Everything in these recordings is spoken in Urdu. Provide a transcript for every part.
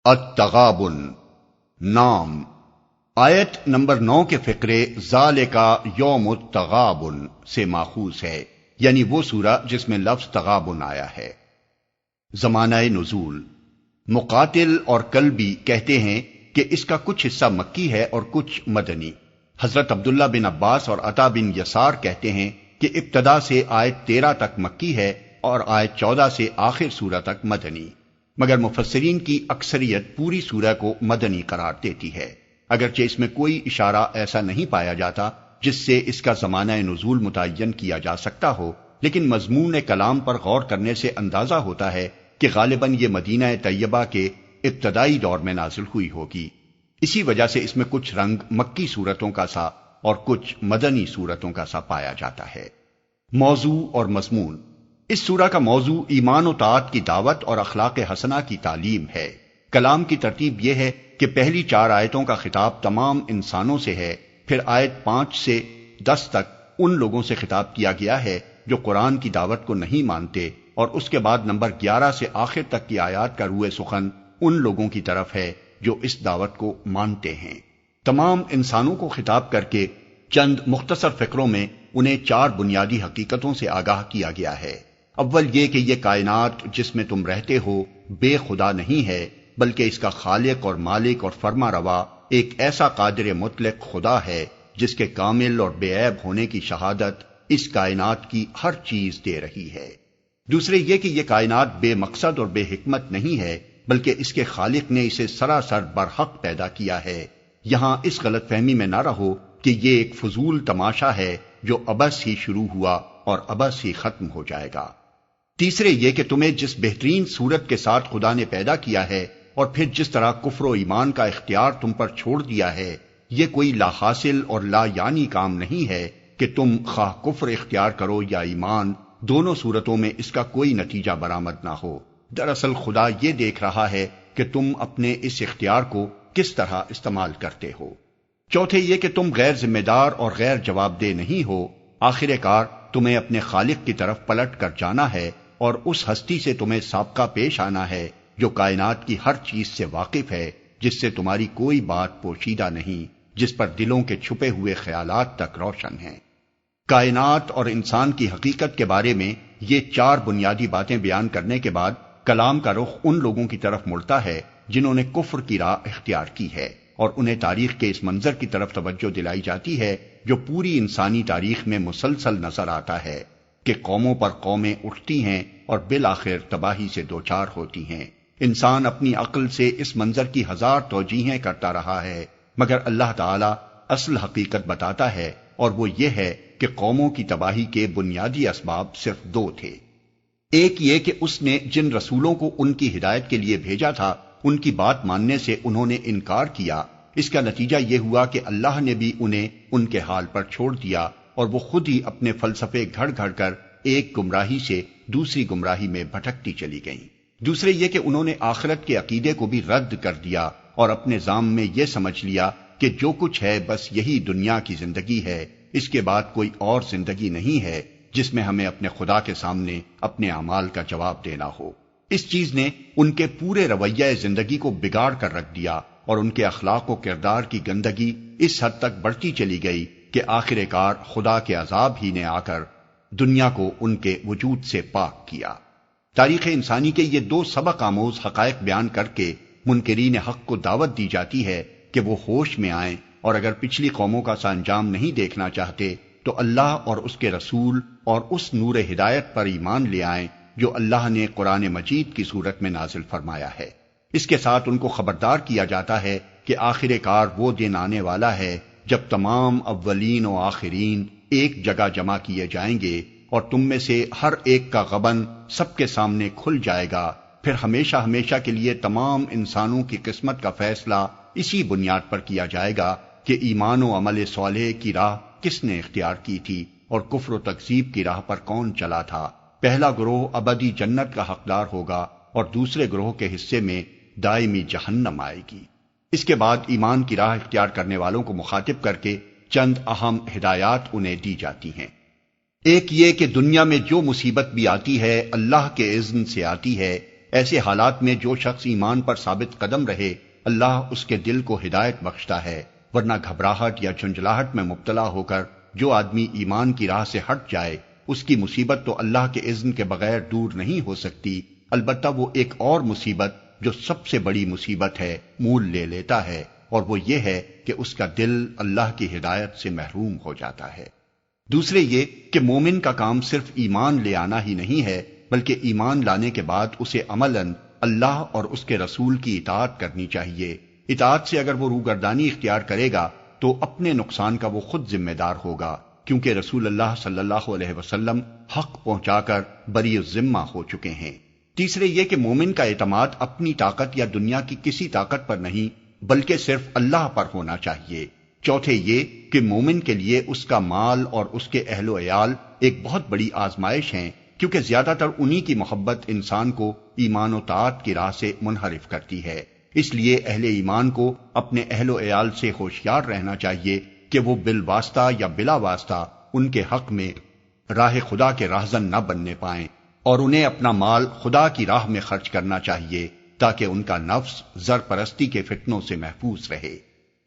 التغابن نام آیت نمبر 9 کے فقرے ذالکا یوم التغابن سے ماخوذ ہے، یعنی وہ سورہ جس میں لفظ تغابن آیا ہے۔ زمانہ نزول مقاتل اور کلبی کہتے ہیں کہ اس کا کچھ حصہ مکی ہے اور کچھ مدنی۔ حضرت عبداللہ بن عباس اور عطا بن یسار کہتے ہیں کہ ابتدا سے آیت 13 تک مکی ہے اور آیت 14 سے آخر سورہ تک مدنی، مگر مفسرین کی اکثریت پوری سورہ کو مدنی قرار دیتی ہے، اگرچہ اس میں کوئی اشارہ ایسا نہیں پایا جاتا جس سے اس کا زمانہ نزول متعین کیا جا سکتا ہو، لیکن مضمون کلام پر غور کرنے سے اندازہ ہوتا ہے کہ غالباً یہ مدینہ طیبہ کے ابتدائی دور میں نازل ہوئی ہوگی۔ اسی وجہ سے اس میں کچھ رنگ مکی صورتوں کا سا اور کچھ مدنی صورتوں کا سا پایا جاتا ہے۔ موضوع اور مضمون اس سورہ کا موضوع ایمان و طاعت کی دعوت اور اخلاق حسنہ کی تعلیم ہے۔ کلام کی ترتیب یہ ہے کہ پہلی 4 آیتوں کا خطاب تمام انسانوں سے ہے، پھر آیت 5 سے 10 تک ان لوگوں سے خطاب کیا گیا ہے جو قرآن کی دعوت کو نہیں مانتے، اور اس کے بعد نمبر 11 سے آخر تک کی آیات کا روئے سخن ان لوگوں کی طرف ہے جو اس دعوت کو مانتے ہیں۔ تمام انسانوں کو خطاب کر کے چند مختصر فقروں میں انہیں 4 بنیادی حقیقتوں سے آگاہ کیا گیا ہے۔ اول یہ کہ یہ کائنات جس میں تم رہتے ہو بے خدا نہیں ہے، بلکہ اس کا خالق اور مالک اور فرما روا ایک ایسا قادر مطلق خدا ہے جس کے کامل اور بے عیب ہونے کی شہادت اس کائنات کی ہر چیز دے رہی ہے۔ دوسرے یہ کہ یہ کائنات بے مقصد اور بے حکمت نہیں ہے، بلکہ اس کے خالق نے اسے سراسر برحق پیدا کیا ہے۔ یہاں اس غلط فہمی میں نہ رہو کہ یہ ایک فضول تماشا ہے جو ابس ہی شروع ہوا اور ابس ہی ختم ہو جائے گا۔ تیسرے یہ کہ تمہیں جس بہترین صورت کے ساتھ خدا نے پیدا کیا ہے اور پھر جس طرح کفر و ایمان کا اختیار تم پر چھوڑ دیا ہے، یہ کوئی لا حاصل اور لا یعنی کام نہیں ہے کہ تم خواہ کفر اختیار کرو یا ایمان، دونوں صورتوں میں اس کا کوئی نتیجہ برآمد نہ ہو۔ دراصل خدا یہ دیکھ رہا ہے کہ تم اپنے اس اختیار کو کس طرح استعمال کرتے ہو۔ چوتھے یہ کہ تم غیر ذمہ دار اور غیر جواب دہ نہیں ہو، آخر کار تمہیں اپنے خالق کی طرف پلٹ کر جانا ہے اور اس ہستی سے تمہیں سابقہ پیش آنا ہے جو کائنات کی ہر چیز سے واقف ہے، جس سے تمہاری کوئی بات پوشیدہ نہیں، جس پر دلوں کے چھپے ہوئے خیالات تک روشن ہیں۔ کائنات اور انسان کی حقیقت کے بارے میں یہ 4 بنیادی باتیں بیان کرنے کے بعد کلام کا رخ ان لوگوں کی طرف مڑتا ہے جنہوں نے کفر کی راہ اختیار کی ہے، اور انہیں تاریخ کے اس منظر کی طرف توجہ دلائی جاتی ہے جو پوری انسانی تاریخ میں مسلسل نظر آتا ہے کہ قوموں پر قومیں اٹھتی ہیں اور بالآخر تباہی سے دوچار ہوتی ہیں۔ انسان اپنی عقل سے اس منظر کی 1000 توجیہیں کرتا رہا ہے، مگر اللہ تعالیٰ اصل حقیقت بتاتا ہے، اور وہ یہ ہے کہ قوموں کی تباہی کے بنیادی اسباب صرف 2 تھے۔ ایک یہ کہ اس نے جن رسولوں کو ان کی ہدایت کے لیے بھیجا تھا ان کی بات ماننے سے انہوں نے انکار کیا، اس کا نتیجہ یہ ہوا کہ اللہ نے بھی انہیں ان کے حال پر چھوڑ دیا، اور وہ خود ہی اپنے فلسفے گھڑ گھڑ کر ایک گمراہی سے دوسری گمراہی میں بھٹکتی چلی گئیں۔ دوسرے یہ کہ انہوں نے آخرت کے عقیدے کو بھی رد کر دیا اور اپنے ذام میں یہ سمجھ لیا کہ جو کچھ ہے بس یہی دنیا کی زندگی ہے، اس کے بعد کوئی اور زندگی نہیں ہے جس میں ہمیں اپنے خدا کے سامنے اپنے اعمال کا جواب دینا ہو۔ اس چیز نے ان کے پورے رویہ زندگی کو بگاڑ کر رکھ دیا، اور ان کے اخلاق و کردار کی گندگی اس حد تک بڑھتی چلی گئی کہ آخر کار خدا کے عذاب ہی نے آ کر دنیا کو ان کے وجود سے پاک کیا۔ تاریخ انسانی کے یہ 2 سبق آموز حقائق بیان کر کے منکرین حق کو دعوت دی جاتی ہے کہ وہ ہوش میں آئیں، اور اگر پچھلی قوموں کا سا انجام نہیں دیکھنا چاہتے تو اللہ اور اس کے رسول اور اس نور ہدایت پر ایمان لے آئیں جو اللہ نے قرآن مجید کی صورت میں نازل فرمایا ہے۔ اس کے ساتھ ان کو خبردار کیا جاتا ہے کہ آخر کار وہ دن آنے والا ہے جب تمام اولین و آخرین ایک جگہ جمع کیے جائیں گے، اور تم میں سے ہر ایک کا غبن سب کے سامنے کھل جائے گا، پھر ہمیشہ ہمیشہ کے لیے تمام انسانوں کی قسمت کا فیصلہ اسی بنیاد پر کیا جائے گا کہ ایمان و عمل صالح کی راہ کس نے اختیار کی تھی اور کفر و تکذیب کی راہ پر کون چلا تھا۔ پہلا گروہ ابدی جنت کا حقدار ہوگا اور دوسرے گروہ کے حصے میں دائمی جہنم آئے گی۔ اس کے بعد ایمان کی راہ اختیار کرنے والوں کو مخاطب کر کے چند اہم ہدایات انہیں دی جاتی ہیں۔ ایک یہ کہ دنیا میں جو مصیبت بھی آتی ہے اللہ کے اذن سے آتی ہے، ایسے حالات میں جو شخص ایمان پر ثابت قدم رہے اللہ اس کے دل کو ہدایت بخشتا ہے، ورنہ گھبراہٹ یا جھنجھلاہٹ میں مبتلا ہو کر جو آدمی ایمان کی راہ سے ہٹ جائے اس کی مصیبت تو اللہ کے اذن کے بغیر دور نہیں ہو سکتی، البتہ وہ ایک اور مصیبت جو سب سے بڑی مصیبت ہے مول لے لیتا ہے، اور وہ یہ ہے کہ اس کا دل اللہ کی ہدایت سے محروم ہو جاتا ہے۔ دوسرے یہ کہ مومن کا کام صرف ایمان لے آنا ہی نہیں ہے، بلکہ ایمان لانے کے بعد اسے عملاً اللہ اور اس کے رسول کی اطاعت کرنی چاہیے۔ اطاعت سے اگر وہ روگردانی اختیار کرے گا تو اپنے نقصان کا وہ خود ذمہ دار ہوگا، کیونکہ رسول اللہ صلی اللہ علیہ وسلم حق پہنچا کر بری الذمہ ہو چکے ہیں۔ تیسرے یہ کہ مومن کا اعتماد اپنی طاقت یا دنیا کی کسی طاقت پر نہیں بلکہ صرف اللہ پر ہونا چاہیے۔ چوتھے یہ کہ مومن کے لیے اس کا مال اور اس کے اہل و عیال ایک بہت بڑی آزمائش ہیں، کیونکہ زیادہ تر انہی کی محبت انسان کو ایمان و طاعت کی راہ سے منحرف کرتی ہے۔ اس لیے اہل ایمان کو اپنے اہل و عیال سے ہوشیار رہنا چاہیے کہ وہ بالواسطہ یا بلا واسطہ ان کے حق میں راہ خدا کے راہزن نہ بننے پائیں، اور انہیں اپنا مال خدا کی راہ میں خرچ کرنا چاہیے تاکہ ان کا نفس زر پرستی کے فتنوں سے محفوظ رہے۔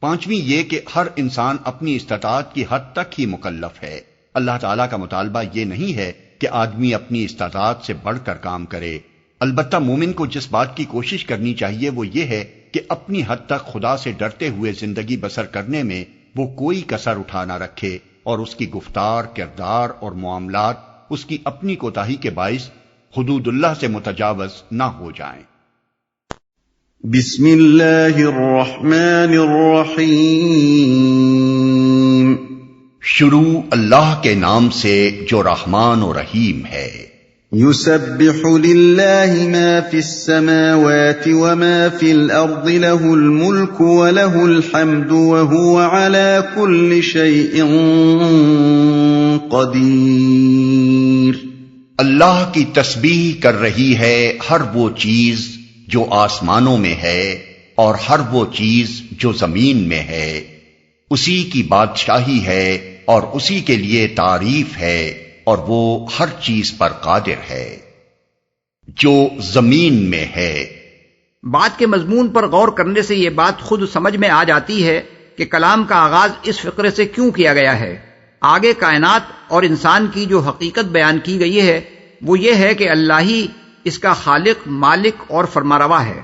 پانچویں یہ کہ ہر انسان اپنی استطاعت کی حد تک ہی مکلف ہے۔ اللہ تعالیٰ کا مطالبہ یہ نہیں ہے کہ آدمی اپنی استطاعت سے بڑھ کر کام کرے، البتہ مومن کو جس بات کی کوشش کرنی چاہیے وہ یہ ہے کہ اپنی حد تک خدا سے ڈرتے ہوئے زندگی بسر کرنے میں وہ کوئی کسر اٹھا نہ رکھے، اور اس کی گفتار، کردار اور معاملات اس کی اپنی کوتاہی کے باعث حدود اللہ سے متجاوز نہ ہو جائیں۔ بسم اللہ الرحمن الرحیم۔ شروع اللہ کے نام سے جو رحمان و رحیم ہے۔ یسبح للہ ما فی السماوات وما فی الارض له الملک وله الحمد وهو على كل شیء قدیر۔ اللہ کی تسبیح کر رہی ہے ہر وہ چیز جو آسمانوں میں ہے اور ہر وہ چیز جو زمین میں ہے، اسی کی بادشاہی ہے اور اسی کے لیے تعریف ہے، اور وہ ہر چیز پر قادر ہے۔ جو زمین میں ہے۔ بات کے مضمون پر غور کرنے سے یہ بات خود سمجھ میں آ جاتی ہے کہ کلام کا آغاز اس فقرے سے کیوں کیا گیا ہے۔ آگے کائنات اور انسان کی جو حقیقت بیان کی گئی ہے وہ یہ ہے کہ اللہ ہی اس کا خالق، مالک اور فرماروا ہے،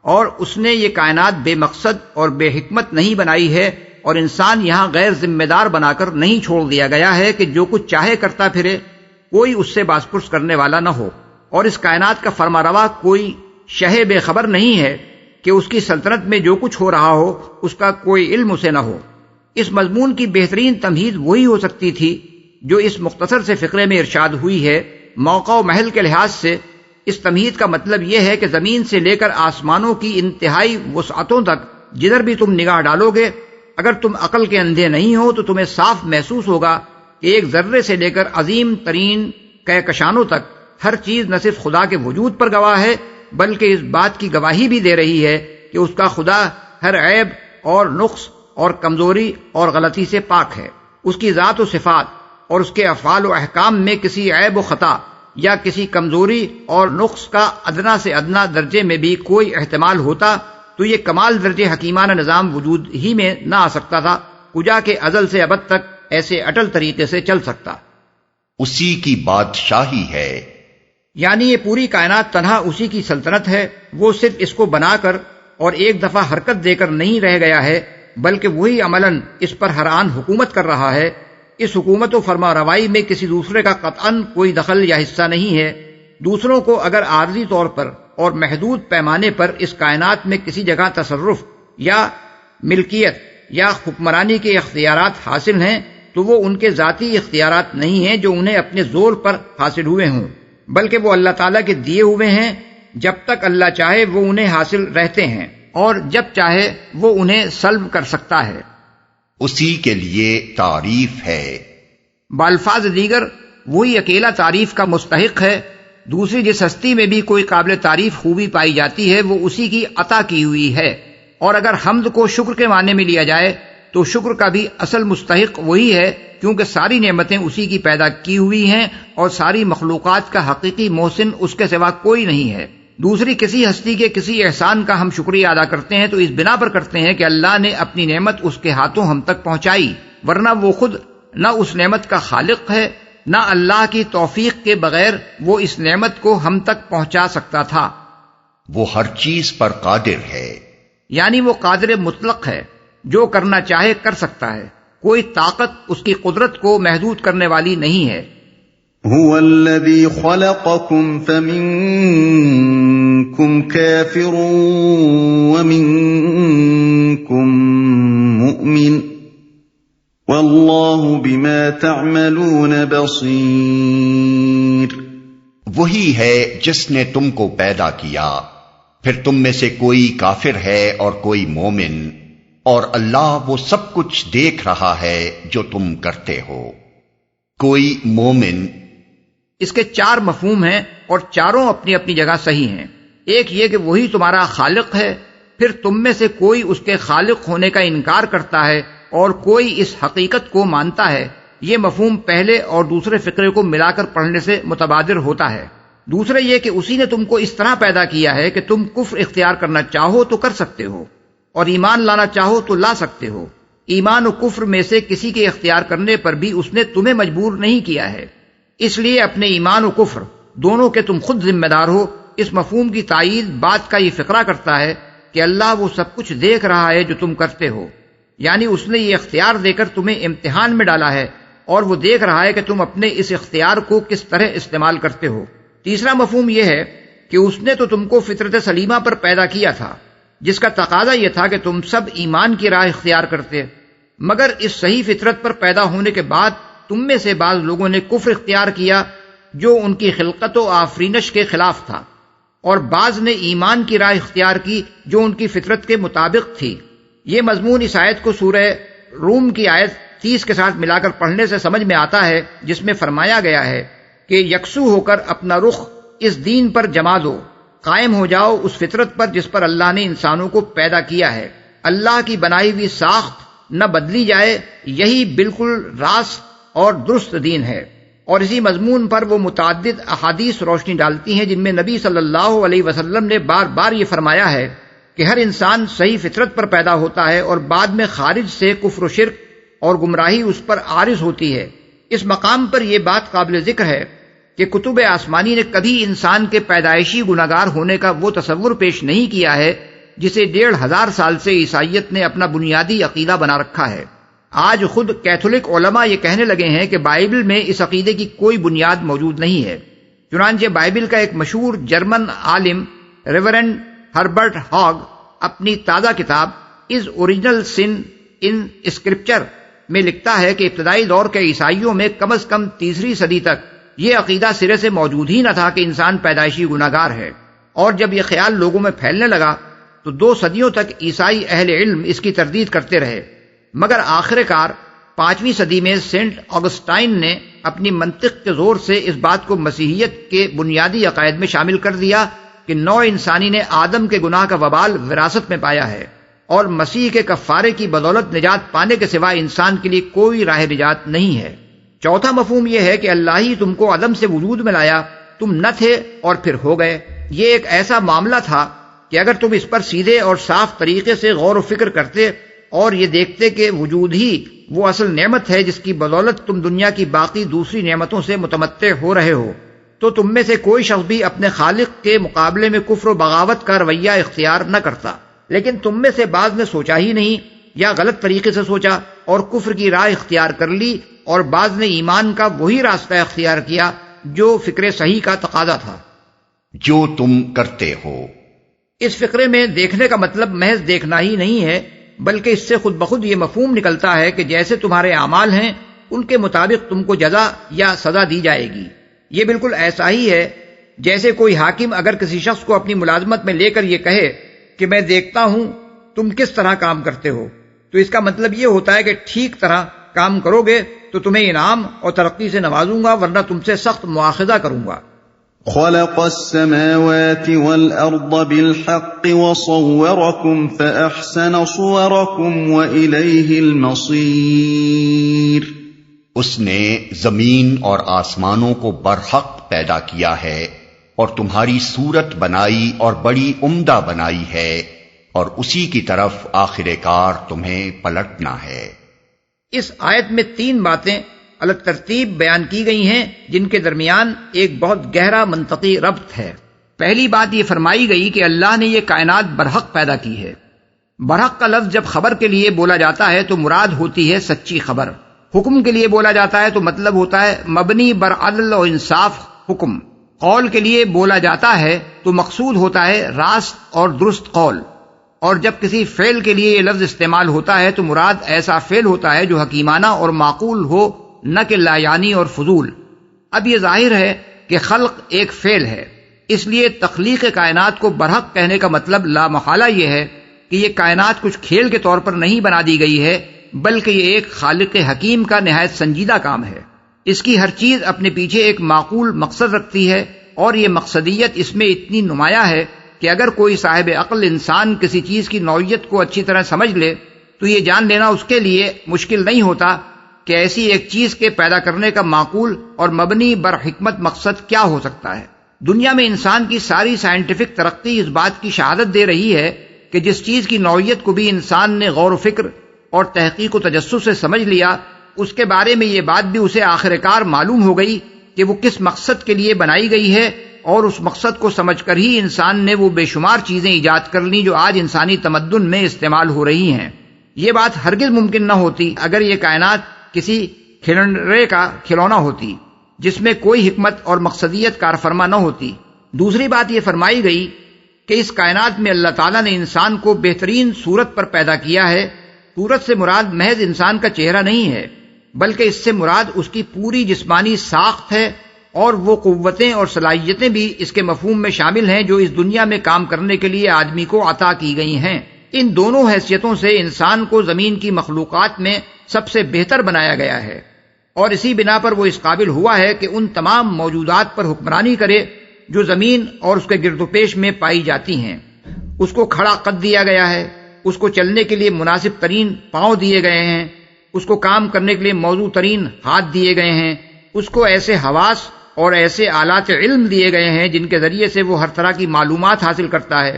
اور اس نے یہ کائنات بے مقصد اور بے حکمت نہیں بنائی ہے، اور انسان یہاں غیر ذمہ دار بنا کر نہیں چھوڑ دیا گیا ہے کہ جو کچھ چاہے کرتا پھرے، کوئی اس سے باز پرس کرنے والا نہ ہو، اور اس کائنات کا فرماروا کوئی شہ بے خبر نہیں ہے کہ اس کی سلطنت میں جو کچھ ہو رہا ہو اس کا کوئی علم اسے نہ ہو۔ اس مضمون کی بہترین تمہید وہی ہو سکتی تھی جو اس مختصر سے فقرے میں ارشاد ہوئی ہے۔ موقع و محل کے لحاظ سے اس تمہید کا مطلب یہ ہے کہ زمین سے لے کر آسمانوں کی انتہائی وسعتوں تک جدھر بھی تم نگاہ ڈالو گے، اگر تم عقل کے اندھے نہیں ہو تو تمہیں صاف محسوس ہوگا کہ ایک ذرے سے لے کر عظیم ترین کہکشانوں تک ہر چیز نہ صرف خدا کے وجود پر گواہ ہے بلکہ اس بات کی گواہی بھی دے رہی ہے کہ اس کا خدا ہر عیب اور نقص اور کمزوری اور غلطی سے پاک ہے۔ اس کی ذات و صفات اور اس کے افعال و احکام میں کسی عیب و خطا یا کسی کمزوری اور نقص کا ادنا سے ادنا درجے میں بھی کوئی احتمال ہوتا تو یہ کمال درجے حکیمانہ نظام وجود ہی میں نہ آ سکتا تھا، کجا کے ازل سے ابد تک ایسے اٹل طریقے سے چل سکتا۔ اسی کی بادشاہی ہے، یعنی یہ پوری کائنات تنہا اسی کی سلطنت ہے، وہ صرف اس کو بنا کر اور ایک دفعہ حرکت دے کر نہیں رہ گیا ہے بلکہ وہی عملاً اس پر ہر آن حکومت کر رہا ہے۔ اس حکومت و فرما روائی میں کسی دوسرے کا قطعاً کوئی دخل یا حصہ نہیں ہے۔ دوسروں کو اگر عارضی طور پر اور محدود پیمانے پر اس کائنات میں کسی جگہ تصرف یا ملکیت یا حکمرانی کے اختیارات حاصل ہیں تو وہ ان کے ذاتی اختیارات نہیں ہیں جو انہیں اپنے زور پر حاصل ہوئے ہوں، بلکہ وہ اللہ تعالیٰ کے دیے ہوئے ہیں۔ جب تک اللہ چاہے وہ انہیں حاصل رہتے ہیں اور جب چاہے وہ انہیں سلب کر سکتا ہے۔ اسی کے لیے تعریف ہے۔ بالفاظ دیگر وہی اکیلا تعریف کا مستحق ہے۔ دوسری جس ہستی میں بھی کوئی قابل تعریف خوبی پائی جاتی ہے وہ اسی کی عطا کی ہوئی ہے، اور اگر حمد کو شکر کے معنی میں لیا جائے تو شکر کا بھی اصل مستحق وہی ہے، کیونکہ ساری نعمتیں اسی کی پیدا کی ہوئی ہیں اور ساری مخلوقات کا حقیقی محسن اس کے سوا کوئی نہیں ہے۔ دوسری کسی ہستی کے کسی احسان کا ہم شکریہ ادا کرتے ہیں تو اس بنا پر کرتے ہیں کہ اللہ نے اپنی نعمت اس کے ہاتھوں ہم تک پہنچائی، ورنہ وہ خود نہ اس نعمت کا خالق ہے نہ اللہ کی توفیق کے بغیر وہ اس نعمت کو ہم تک پہنچا سکتا تھا۔ وہ ہر چیز پر قادر ہے، یعنی وہ قادر مطلق ہے، جو کرنا چاہے کر سکتا ہے، کوئی طاقت اس کی قدرت کو محدود کرنے والی نہیں ہے۔ هو الذي خلقكم فمنكم كافر ومنكم مؤمن والله بما تعملون بصير۔ وہی ہے جس نے تم کو پیدا کیا، پھر تم میں سے کوئی کافر ہے اور کوئی مومن، اور اللہ وہ سب کچھ دیکھ رہا ہے جو تم کرتے ہو۔ کوئی مومن، اس کے 4 مفہوم ہیں اور چاروں اپنی اپنی جگہ صحیح ہیں۔ ایک یہ کہ وہی تمہارا خالق ہے، پھر تم میں سے کوئی اس کے خالق ہونے کا انکار کرتا ہے اور کوئی اس حقیقت کو مانتا ہے۔ یہ مفہوم پہلے اور دوسرے فقرے کو ملا کر پڑھنے سے متبادر ہوتا ہے۔ دوسرے یہ کہ اسی نے تم کو اس طرح پیدا کیا ہے کہ تم کفر اختیار کرنا چاہو تو کر سکتے ہو اور ایمان لانا چاہو تو لا سکتے ہو۔ ایمان و کفر میں سے کسی کے اختیار کرنے پر بھی اس نے تمہیں مجبور نہیں کیا ہے، اس لیے اپنے ایمان و کفر دونوں کے تم خود ذمہ دار ہو۔ اس مفہوم کی تائید بات کا یہ فقرہ کرتا ہے کہ اللہ وہ سب کچھ دیکھ رہا ہے جو تم کرتے ہو، یعنی اس نے یہ اختیار دے کر تمہیں امتحان میں ڈالا ہے اور وہ دیکھ رہا ہے کہ تم اپنے اس اختیار کو کس طرح استعمال کرتے ہو۔ تیسرا مفہوم یہ ہے کہ اس نے تو تم کو فطرت سلیمہ پر پیدا کیا تھا، جس کا تقاضا یہ تھا کہ تم سب ایمان کی راہ اختیار کرتے، مگر اس صحیح فطرت پر پیدا ہونے کے بعد تم میں سے بعض لوگوں نے کفر اختیار کیا جو ان کی خلقت و آفرینش کے خلاف تھا، اور بعض نے ایمان کی راہ اختیار کی جو ان کی فطرت کے مطابق تھی۔ یہ مضمون اس آیت کو سورہ روم کی آیت 30 کے ساتھ ملا کر پڑھنے سے سمجھ میں آتا ہے، جس میں فرمایا گیا ہے کہ یکسو ہو کر اپنا رخ اس دین پر جما دو، قائم ہو جاؤ اس فطرت پر جس پر اللہ نے انسانوں کو پیدا کیا ہے۔ اللہ کی بنائی ہوئی ساخت نہ بدلی جائے، یہی بالکل راست اور درست دین ہے۔ اور اسی مضمون پر وہ متعدد احادیث روشنی ڈالتی ہیں جن میں نبی صلی اللہ علیہ وسلم نے بار بار یہ فرمایا ہے کہ ہر انسان صحیح فطرت پر پیدا ہوتا ہے اور بعد میں خارج سے کفر و شرک اور گمراہی اس پر عارض ہوتی ہے۔ اس مقام پر یہ بات قابل ذکر ہے کہ کتب آسمانی نے کبھی انسان کے پیدائشی گناہگار ہونے کا وہ تصور پیش نہیں کیا ہے جسے 1500 سال سے عیسائیت نے اپنا بنیادی عقیدہ بنا رکھا ہے۔ آج خود کیتھولک علماء یہ کہنے لگے ہیں کہ بائبل میں اس عقیدے کی کوئی بنیاد موجود نہیں ہے۔ چنانچہ بائبل کا ایک مشہور جرمن عالم ریورنڈ ہربرٹ ہاگ اپنی تازہ کتاب is original sun in scripture میں لکھتا ہے کہ ابتدائی دور کے عیسائیوں میں کم از کم 3 صدی تک یہ عقیدہ سرے سے موجود ہی نہ تھا کہ انسان پیدائشی گناہگار ہے، اور جب یہ خیال لوگوں میں پھیلنے لگا تو 2 صدیوں تک عیسائی اہل علم اس کی تردید کرتے رہے، مگر آخر کار 5ویں صدی میں سینٹ آگسٹائن نے اپنی منطق کے زور سے اس بات کو مسیحیت کے بنیادی عقائد میں شامل کر دیا کہ نوع انسانی نے آدم کے گناہ کا وبال وراثت میں پایا ہے، اور مسیح کے کفارے کی بدولت نجات پانے کے سوا انسان کے لیے کوئی راہ نجات نہیں ہے۔ چوتھا مفہوم یہ ہے کہ اللہ ہی تم کو عدم سے وجود میں لایا، تم نہ تھے اور پھر ہو گئے۔ یہ ایک ایسا معاملہ تھا کہ اگر تم اس پر سیدھے اور صاف طریقے سے غور و فکر کرتے اور یہ دیکھتے کہ وجود ہی وہ اصل نعمت ہے جس کی بدولت تم دنیا کی باقی دوسری نعمتوں سے متمتع ہو رہے ہو، تو تم میں سے کوئی شخص بھی اپنے خالق کے مقابلے میں کفر و بغاوت کا رویہ اختیار نہ کرتا۔ لیکن تم میں سے بعض نے سوچا ہی نہیں یا غلط طریقے سے سوچا اور کفر کی راہ اختیار کر لی، اور بعض نے ایمان کا وہی راستہ اختیار کیا جو فکر صحیح کا تقاضا تھا۔ جو تم کرتے ہو، اس فقرے میں دیکھنے کا مطلب محض دیکھنا ہی نہیں ہے، بلکہ اس سے خود بخود یہ مفہوم نکلتا ہے کہ جیسے تمہارے اعمال ہیں ان کے مطابق تم کو جزا یا سزا دی جائے گی۔ یہ بالکل ایسا ہی ہے جیسے کوئی حاکم اگر کسی شخص کو اپنی ملازمت میں لے کر یہ کہے کہ میں دیکھتا ہوں تم کس طرح کام کرتے ہو، تو اس کا مطلب یہ ہوتا ہے کہ ٹھیک طرح کام کرو گے تو تمہیں انعام اور ترقی سے نوازوں گا، ورنہ تم سے سخت مواخذہ کروں گا۔ خلق السماوات والأرض بالحق وصوركم فأحسن صوركم وإليه المصير۔ اس نے زمین اور آسمانوں کو برحق پیدا کیا ہے اور تمہاری صورت بنائی اور بڑی عمدہ بنائی ہے، اور اسی کی طرف آخر کار تمہیں پلٹنا ہے۔ اس آیت میں 3 باتیں الگ ترتیب بیان کی گئی ہیں جن کے درمیان ایک بہت گہرا منطقی ربط ہے۔ پہلی بات یہ فرمائی گئی کہ اللہ نے یہ کائنات برحق پیدا کی ہے۔ برحق کا لفظ جب خبر کے لیے بولا جاتا ہے تو مراد ہوتی ہے سچی خبر، حکم کے لیے بولا جاتا ہے تو مطلب ہوتا ہے مبنی بر عدل و انصاف حکم، قول کے لیے بولا جاتا ہے تو مقصود ہوتا ہے راست اور درست قول، اور جب کسی فعل کے لیے یہ لفظ استعمال ہوتا ہے تو مراد ایسا فعل ہوتا ہے جو حکیمانہ اور معقول ہو، نہ کہ لا یعنی اور فضول۔ اب یہ ظاہر ہے کہ خلق ایک فعل ہے، اس لیے تخلیق کائنات کو برحق کہنے کا مطلب لا محالہ یہ ہے کہ یہ کائنات کچھ کھیل کے طور پر نہیں بنا دی گئی ہے، بلکہ یہ ایک خالق حکیم کا نہایت سنجیدہ کام ہے۔ اس کی ہر چیز اپنے پیچھے ایک معقول مقصد رکھتی ہے، اور یہ مقصدیت اس میں اتنی نمایاں ہے کہ اگر کوئی صاحب عقل انسان کسی چیز کی نوعیت کو اچھی طرح سمجھ لے تو یہ جان لینا اس کے لیے مشکل نہیں ہوتا کہ ایسی ایک چیز کے پیدا کرنے کا معقول اور مبنی بر حکمت مقصد کیا ہو سکتا ہے۔ دنیا میں انسان کی ساری سائنٹیفک ترقی اس بات کی شہادت دے رہی ہے کہ جس چیز کی نوعیت کو بھی انسان نے غور و فکر اور تحقیق و تجسس سے سمجھ لیا، اس کے بارے میں یہ بات بھی اسے آخر کار معلوم ہو گئی کہ وہ کس مقصد کے لیے بنائی گئی ہے، اور اس مقصد کو سمجھ کر ہی انسان نے وہ بے شمار چیزیں ایجاد کر لیں جو آج انسانی تمدن میں استعمال ہو رہی ہیں۔ یہ بات ہرگز ممکن نہ ہوتی اگر یہ کائنات کسی کھلونے کا کھلونا ہوتی جس میں کوئی حکمت اور مقصدیت کار فرما نہ ہوتی۔ دوسری بات یہ فرمائی گئی کہ اس کائنات میں اللہ تعالیٰ نے انسان کو بہترین صورت پر پیدا کیا ہے۔ صورت سے مراد محض انسان کا چہرہ نہیں ہے، بلکہ اس سے مراد اس کی پوری جسمانی ساخت ہے، اور وہ قوتیں اور صلاحیتیں بھی اس کے مفہوم میں شامل ہیں جو اس دنیا میں کام کرنے کے لیے آدمی کو عطا کی گئی ہیں۔ ان دونوں حیثیتوں سے انسان کو زمین کی مخلوقات میں سب سے بہتر بنایا گیا ہے، اور اسی بنا پر وہ اس قابل ہوا ہے کہ ان تمام موجودات پر حکمرانی کرے جو زمین اور اس کے گرد و پیش میں پائی جاتی ہیں۔ اس کو کھڑا قد دیا گیا ہے، اس کو چلنے کے لیے مناسب ترین پاؤں دیے گئے ہیں، اس کو کام کرنے کے لیے موزوں ترین ہاتھ دیے گئے ہیں، اس کو ایسے حواس اور ایسے آلات علم دیے گئے ہیں جن کے ذریعے سے وہ ہر طرح کی معلومات حاصل کرتا ہے،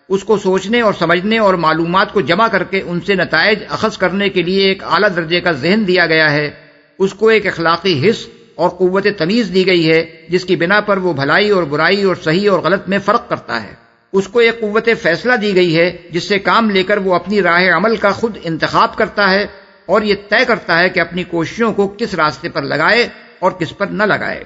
اس کو سوچنے اور سمجھنے اور معلومات کو جمع کر کے ان سے نتائج اخذ کرنے کے لیے ایک اعلیٰ درجے کا ذہن دیا گیا ہے، اس کو ایک اخلاقی حس اور قوت تمیز دی گئی ہے جس کی بنا پر وہ بھلائی اور برائی اور صحیح اور غلط میں فرق کرتا ہے، اس کو ایک قوت فیصلہ دی گئی ہے جس سے کام لے کر وہ اپنی راہ عمل کا خود انتخاب کرتا ہے اور یہ طے کرتا ہے کہ اپنی کوششوں کو کس راستے پر لگائے اور کس پر نہ لگائے۔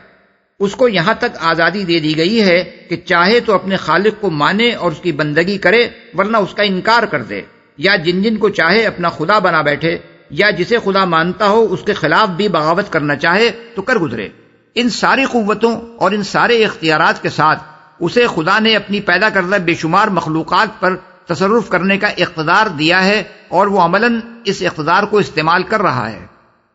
اس کو یہاں تک آزادی دے دی گئی ہے کہ چاہے تو اپنے خالق کو مانے اور اس کی بندگی کرے، ورنہ اس کا انکار کر دے، یا جن جن کو چاہے اپنا خدا بنا بیٹھے، یا جسے خدا مانتا ہو اس کے خلاف بھی بغاوت کرنا چاہے تو کر گزرے۔ ان ساری قوتوں اور ان سارے اختیارات کے ساتھ اسے خدا نے اپنی پیدا کردہ بے شمار مخلوقات پر تصرف کرنے کا اقتدار دیا ہے، اور وہ عملاً اس اقتدار کو استعمال کر رہا ہے۔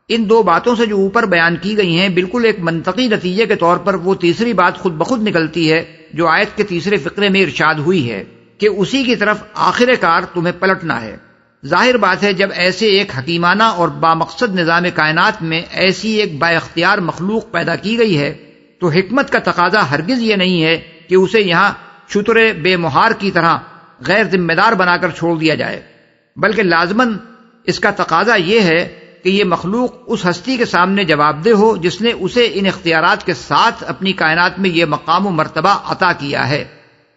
ان دو باتوں سے جو اوپر بیان کی گئی ہیں بالکل ایک منطقی نتیجے کے طور پر وہ تیسری بات خود بخود نکلتی ہے جو آیت کے تیسرے فقرے میں ارشاد ہوئی ہے کہ اسی کی طرف آخر کار تمہیں پلٹنا ہے۔ ظاہر بات ہے جب ایسے ایک حکیمانہ اور بامقصد نظام کائنات میں ایسی ایک با اختیار مخلوق پیدا کی گئی ہے تو حکمت کا تقاضا ہرگز یہ نہیں ہے کہ اسے یہاں شتر بے مہار کی طرح غیر ذمہ دار بنا کر چھوڑ دیا جائے، بلکہ لازماً اس کا تقاضا یہ ہے کہ یہ مخلوق اس ہستی کے سامنے جواب دہ ہو جس نے اسے ان اختیارات کے ساتھ اپنی کائنات میں یہ مقام و مرتبہ عطا کیا ہے۔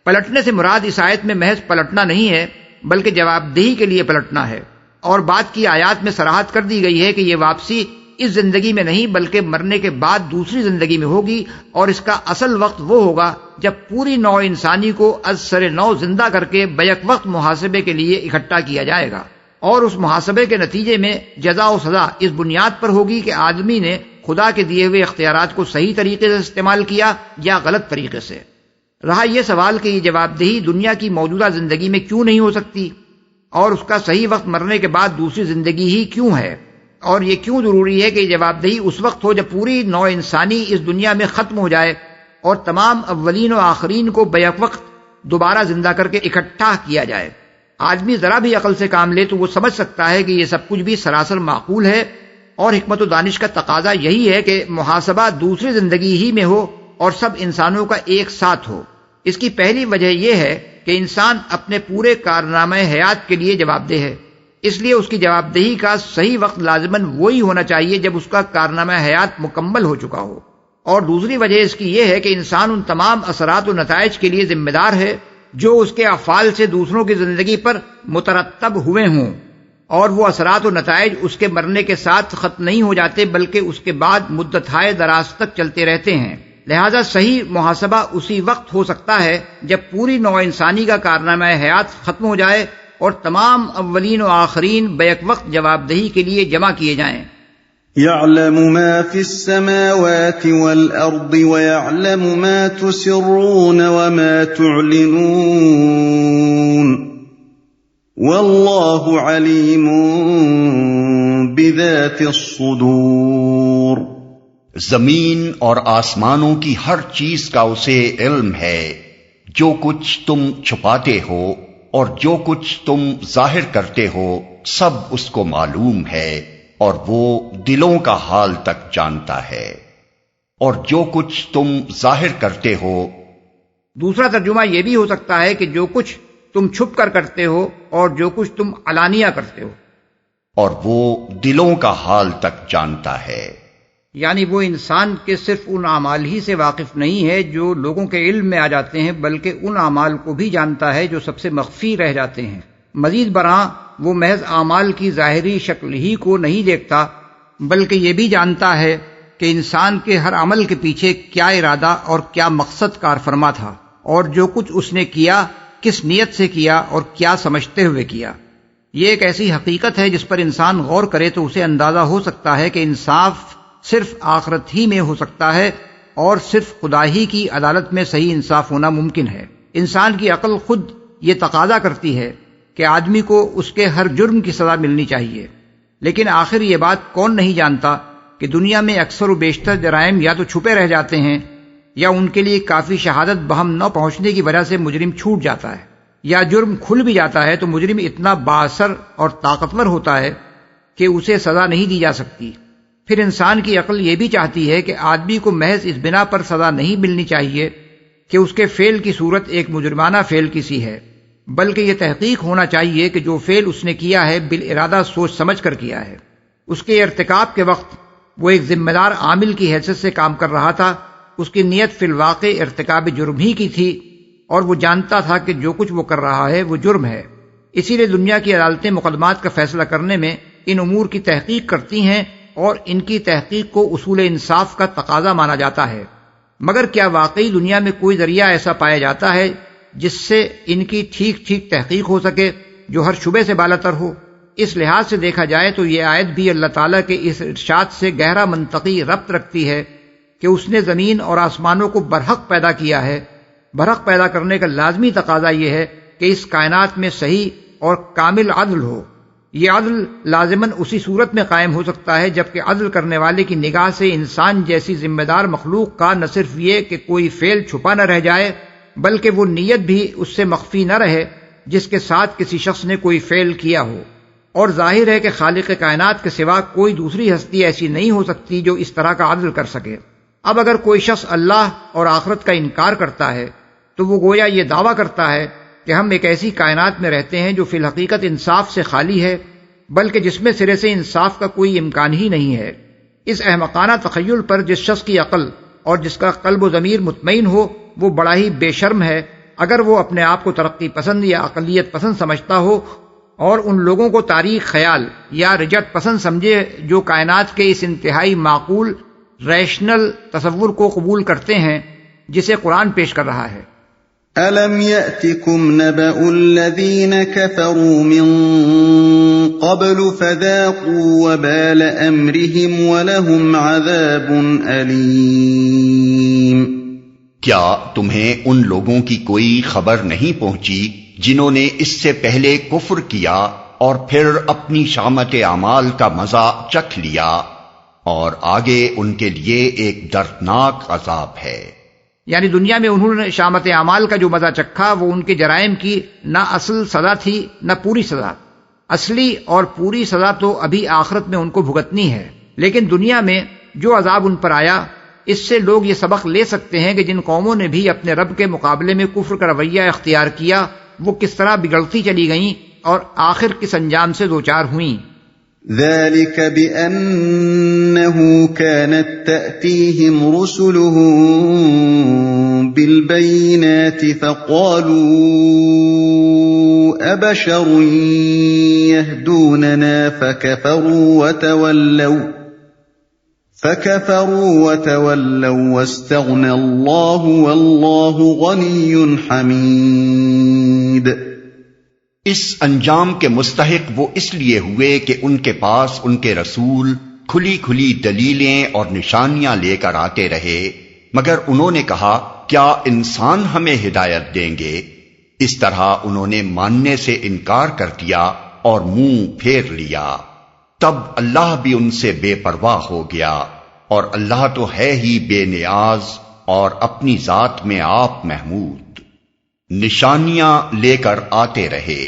پلٹنے سے مراد اس آیت میں محض پلٹنا نہیں ہے بلکہ جواب دہی کے لیے پلٹنا ہے، اور بات کی آیات میں صراحت کر دی گئی ہے کہ یہ واپسی اس زندگی میں نہیں بلکہ مرنے کے بعد دوسری زندگی میں ہوگی، اور اس کا اصل وقت وہ ہوگا جب پوری نوع انسانی کو از سر نو زندہ کر کے بیک وقت محاسبے کے لیے اکٹھا کیا جائے گا، اور اس محاسبے کے نتیجے میں جزا و سزا اس بنیاد پر ہوگی کہ آدمی نے خدا کے دیے ہوئے اختیارات کو صحیح طریقے سے استعمال کیا یا غلط طریقے سے۔ رہا یہ سوال کہ یہ جواب دہی دنیا کی موجودہ زندگی میں کیوں نہیں ہو سکتی، اور اس کا صحیح وقت مرنے کے بعد دوسری زندگی ہی کیوں ہے، اور یہ کیوں ضروری ہے کہ یہ جواب دہی اس وقت ہو جب پوری نوع انسانی اس دنیا میں ختم ہو جائے اور تمام اولین و آخرین کو بیک وقت دوبارہ زندہ کر کے اکٹھا کیا جائے۔ آدمی ذرا بھی عقل سے کام لے تو وہ سمجھ سکتا ہے کہ یہ سب کچھ بھی سراسر معقول ہے، اور حکمت و دانش کا تقاضا یہی ہے کہ محاسبہ دوسری زندگی ہی میں ہو اور سب انسانوں کا ایک ساتھ ہو۔ اس کی پہلی وجہ یہ ہے کہ انسان اپنے پورے کارنامہ حیات کے لیے جواب دہ ہے، اس لیے اس کی جواب دہی کا صحیح وقت لازماً وہی ہونا چاہیے جب اس کا کارنامہ حیات مکمل ہو چکا ہو۔ اور دوسری وجہ اس کی یہ ہے کہ انسان ان تمام اثرات و نتائج کے لیے ذمہ دار ہے جو اس کے افعال سے دوسروں کی زندگی پر مترتب ہوئے ہوں، اور وہ اثرات و نتائج اس کے مرنے کے ساتھ ختم نہیں ہو جاتے بلکہ اس کے بعد مدتهای دراز تک چلتے رہتے ہیں۔ لہذا صحیح محاسبہ اسی وقت ہو سکتا ہے جب پوری نوع انسانی کا کارنامہ حیات ختم ہو جائے اور تمام اولین و آخرین بیک وقت جواب دہی کے لیے جمع کیے جائیں۔ يعلم ما في السماوات والأرض ويعلم ما تسرون وما تعلنون والله عليم بذات الصدور۔ زمین اور آسمانوں کی ہر چیز کا اسے علم ہے، جو کچھ تم چھپاتے ہو اور جو کچھ تم ظاہر کرتے ہو سب اس کو معلوم ہے، اور وہ دلوں کا حال تک جانتا ہے، اور جو کچھ تم ظاہر کرتے ہو۔ دوسرا ترجمہ یہ بھی ہو سکتا ہے کہ جو کچھ تم چھپ کر کرتے ہو اور جو کچھ تم علانیہ کرتے ہو، اور وہ دلوں کا حال تک جانتا ہے۔ یعنی وہ انسان کے صرف ان اعمال ہی سے واقف نہیں ہے جو لوگوں کے علم میں آ جاتے ہیں، بلکہ ان اعمال کو بھی جانتا ہے جو سب سے مخفی رہ جاتے ہیں۔ مزید برآں وہ محض اعمال کی ظاہری شکل ہی کو نہیں دیکھتا بلکہ یہ بھی جانتا ہے کہ انسان کے ہر عمل کے پیچھے کیا ارادہ اور کیا مقصد کار فرما تھا، اور جو کچھ اس نے کیا کس نیت سے کیا اور کیا سمجھتے ہوئے کیا۔ یہ ایک ایسی حقیقت ہے جس پر انسان غور کرے تو اسے اندازہ ہو سکتا ہے کہ انصاف صرف آخرت ہی میں ہو سکتا ہے اور صرف خدا ہی کی عدالت میں صحیح انصاف ہونا ممکن ہے۔ انسان کی عقل خود یہ تقاضا کرتی ہے کہ آدمی کو اس کے ہر جرم کی سزا ملنی چاہیے، لیکن آخر یہ بات کون نہیں جانتا کہ دنیا میں اکثر و بیشتر جرائم یا تو چھپے رہ جاتے ہیں یا ان کے لیے کافی شہادت بہم نہ پہنچنے کی وجہ سے مجرم چھوٹ جاتا ہے، یا جرم کھل بھی جاتا ہے تو مجرم اتنا بااثر اور طاقتور ہوتا ہے کہ اسے سزا نہیں دی جا سکتی۔ پھر انسان کی عقل یہ بھی چاہتی ہے کہ آدمی کو محض اس بنا پر سزا نہیں ملنی چاہیے کہ اس کے فعل کی صورت ایک مجرمانہ فعل کی سی ہے، بلکہ یہ تحقیق ہونا چاہیے کہ جو فعل اس نے کیا ہے بالارادہ سوچ سمجھ کر کیا ہے۔ اس کے ارتکاب کے وقت وہ ایک ذمہ دار عامل کی حیثیت سے کام کر رہا تھا، اس کی نیت فی الواقع ارتکاب جرم ہی کی تھی، اور وہ جانتا تھا کہ جو کچھ وہ کر رہا ہے وہ جرم ہے۔ اسی لیے دنیا کی عدالتیں مقدمات کا فیصلہ کرنے میں ان امور کی تحقیق کرتی ہیں اور ان کی تحقیق کو اصول انصاف کا تقاضا مانا جاتا ہے۔ مگر کیا واقعی دنیا میں کوئی ذریعہ ایسا پایا جاتا ہے جس سے ان کی ٹھیک تحقیق ہو سکے جو ہر شبے سے بالاتر ہو؟ اس لحاظ سے دیکھا جائے تو یہ آیت بھی اللہ تعالیٰ کے اس ارشاد سے گہرا منطقی ربط رکھتی ہے کہ اس نے زمین اور آسمانوں کو برحق پیدا کیا ہے۔ برحق پیدا کرنے کا لازمی تقاضا یہ ہے کہ اس کائنات میں صحیح اور کامل عدل ہو۔ یہ عدل لازماً اسی صورت میں قائم ہو سکتا ہے جبکہ عدل کرنے والے کی نگاہ سے انسان جیسی ذمہ دار مخلوق کا نہ صرف یہ کہ کوئی فعل چھپا نہ رہ جائے بلکہ وہ نیت بھی اس سے مخفی نہ رہے جس کے ساتھ کسی شخص نے کوئی فعل کیا ہو۔ اور ظاہر ہے کہ خالق کائنات کے سوا کوئی دوسری ہستی ایسی نہیں ہو سکتی جو اس طرح کا عدل کر سکے۔ اب اگر کوئی شخص اللہ اور آخرت کا انکار کرتا ہے تو وہ گویا یہ دعویٰ کرتا ہے کہ ہم ایک ایسی کائنات میں رہتے ہیں جو فی الحقیقت انصاف سے خالی ہے، بلکہ جس میں سرے سے انصاف کا کوئی امکان ہی نہیں ہے۔ اس احمقانہ تخیل پر جس شخص کی عقل اور جس کا قلب و ضمیر مطمئن ہو وہ بڑا ہی بے شرم ہے، اگر وہ اپنے آپ کو ترقی پسند یا اقلیت پسند سمجھتا ہو اور ان لوگوں کو تاریخ خیال یا رجعت پسند سمجھے جو کائنات کے اس انتہائی معقول ریشنل تصور کو قبول کرتے ہیں جسے قرآن پیش کر رہا ہے۔ أَلَمْ يَأْتِكُمْ نَبَأُ الَّذِينَ كَفَرُوا مِن قَبْلُ فَذَاقُوا وَبَالَ أَمْرِهِمْ وَلَهُمْ عَذَابٌ أَلِيمٌ۔ کیا تمہیں ان لوگوں کی کوئی خبر نہیں پہنچی جنہوں نے اس سے پہلے کفر کیا اور پھر اپنی شامت اعمال کا مزہ چکھ لیا، اور آگے ان کے لیے ایک دردناک عذاب ہے۔ یعنی دنیا میں انہوں نے شامت اعمال کا جو مزہ چکھا وہ ان کے جرائم کی نہ اصل سزا تھی نہ پوری سزا۔ اصلی اور پوری سزا تو ابھی آخرت میں ان کو بھگتنی ہے، لیکن دنیا میں جو عذاب ان پر آیا اس سے لوگ یہ سبق لے سکتے ہیں کہ جن قوموں نے بھی اپنے رب کے مقابلے میں کفر کا رویہ اختیار کیا وہ کس طرح بگڑتی چلی گئیں اور آخر کس انجام سے دوچار ہوئیں۔ ذلك بأنه كانت تأتيهم رسلهم بالبينات فقالوا أبشر يهدوننا فكفروا وتولوا واستغنى الله والله غني حميد۔ اس انجام کے مستحق وہ اس لیے ہوئے کہ ان کے پاس ان کے رسول کھلی کھلی دلیلیں اور نشانیاں لے کر آتے رہے، مگر انہوں نے کہا کیا انسان ہمیں ہدایت دیں گے؟ اس طرح انہوں نے ماننے سے انکار کر دیا اور منہ پھیر لیا۔ تب اللہ بھی ان سے بے پرواہ ہو گیا، اور اللہ تو ہے ہی بے نیاز اور اپنی ذات میں آپ محمود۔ نشانیاں لے کر آتے رہے۔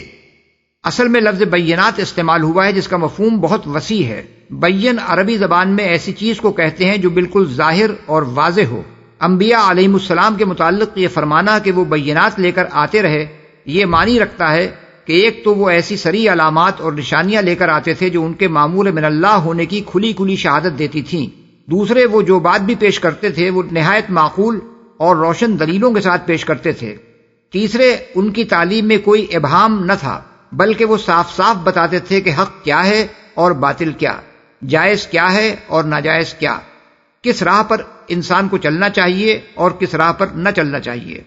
اصل میں لفظ بینات استعمال ہوا ہے جس کا مفہوم بہت وسیع ہے۔ بین عربی زبان میں ایسی چیز کو کہتے ہیں جو بالکل ظاہر اور واضح ہو۔ انبیاء علیہم السلام کے متعلق یہ فرمانا کہ وہ بینات لے کر آتے رہے یہ معنی رکھتا ہے کہ ایک تو وہ ایسی صریح علامات اور نشانیاں لے کر آتے تھے جو ان کے معمول من اللہ ہونے کی کھلی کھلی شہادت دیتی تھیں، دوسرے وہ جو بات بھی پیش کرتے تھے وہ نہایت معقول اور روشن دلیلوں کے ساتھ پیش کرتے تھے، تیسرے ان کی تعلیم میں کوئی ابہام نہ تھا بلکہ وہ صاف صاف بتاتے تھے کہ حق کیا ہے اور باطل کیا، جائز کیا ہے اور ناجائز کیا، کس راہ پر انسان کو چلنا چاہیے اور کس راہ پر نہ چلنا چاہیے۔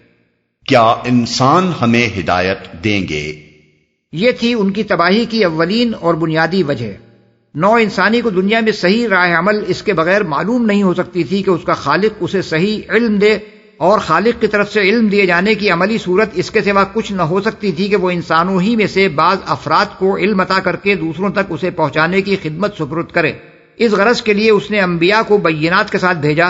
کیا انسان ہمیں ہدایت دیں گے؟ یہ تھی ان کی تباہی کی اولین اور بنیادی وجہ۔ نوع انسانی کو دنیا میں صحیح راہ عمل اس کے بغیر معلوم نہیں ہو سکتی تھی کہ اس کا خالق اسے صحیح علم دے، اور خالق کی طرف سے علم دیے جانے کی عملی صورت اس کے سوا کچھ نہ ہو سکتی تھی کہ وہ انسانوں ہی میں سے بعض افراد کو علم عطا کر کے دوسروں تک اسے پہنچانے کی خدمت سپرد کرے۔ اس غرض کے لیے اس نے انبیاء کو بینات کے ساتھ بھیجا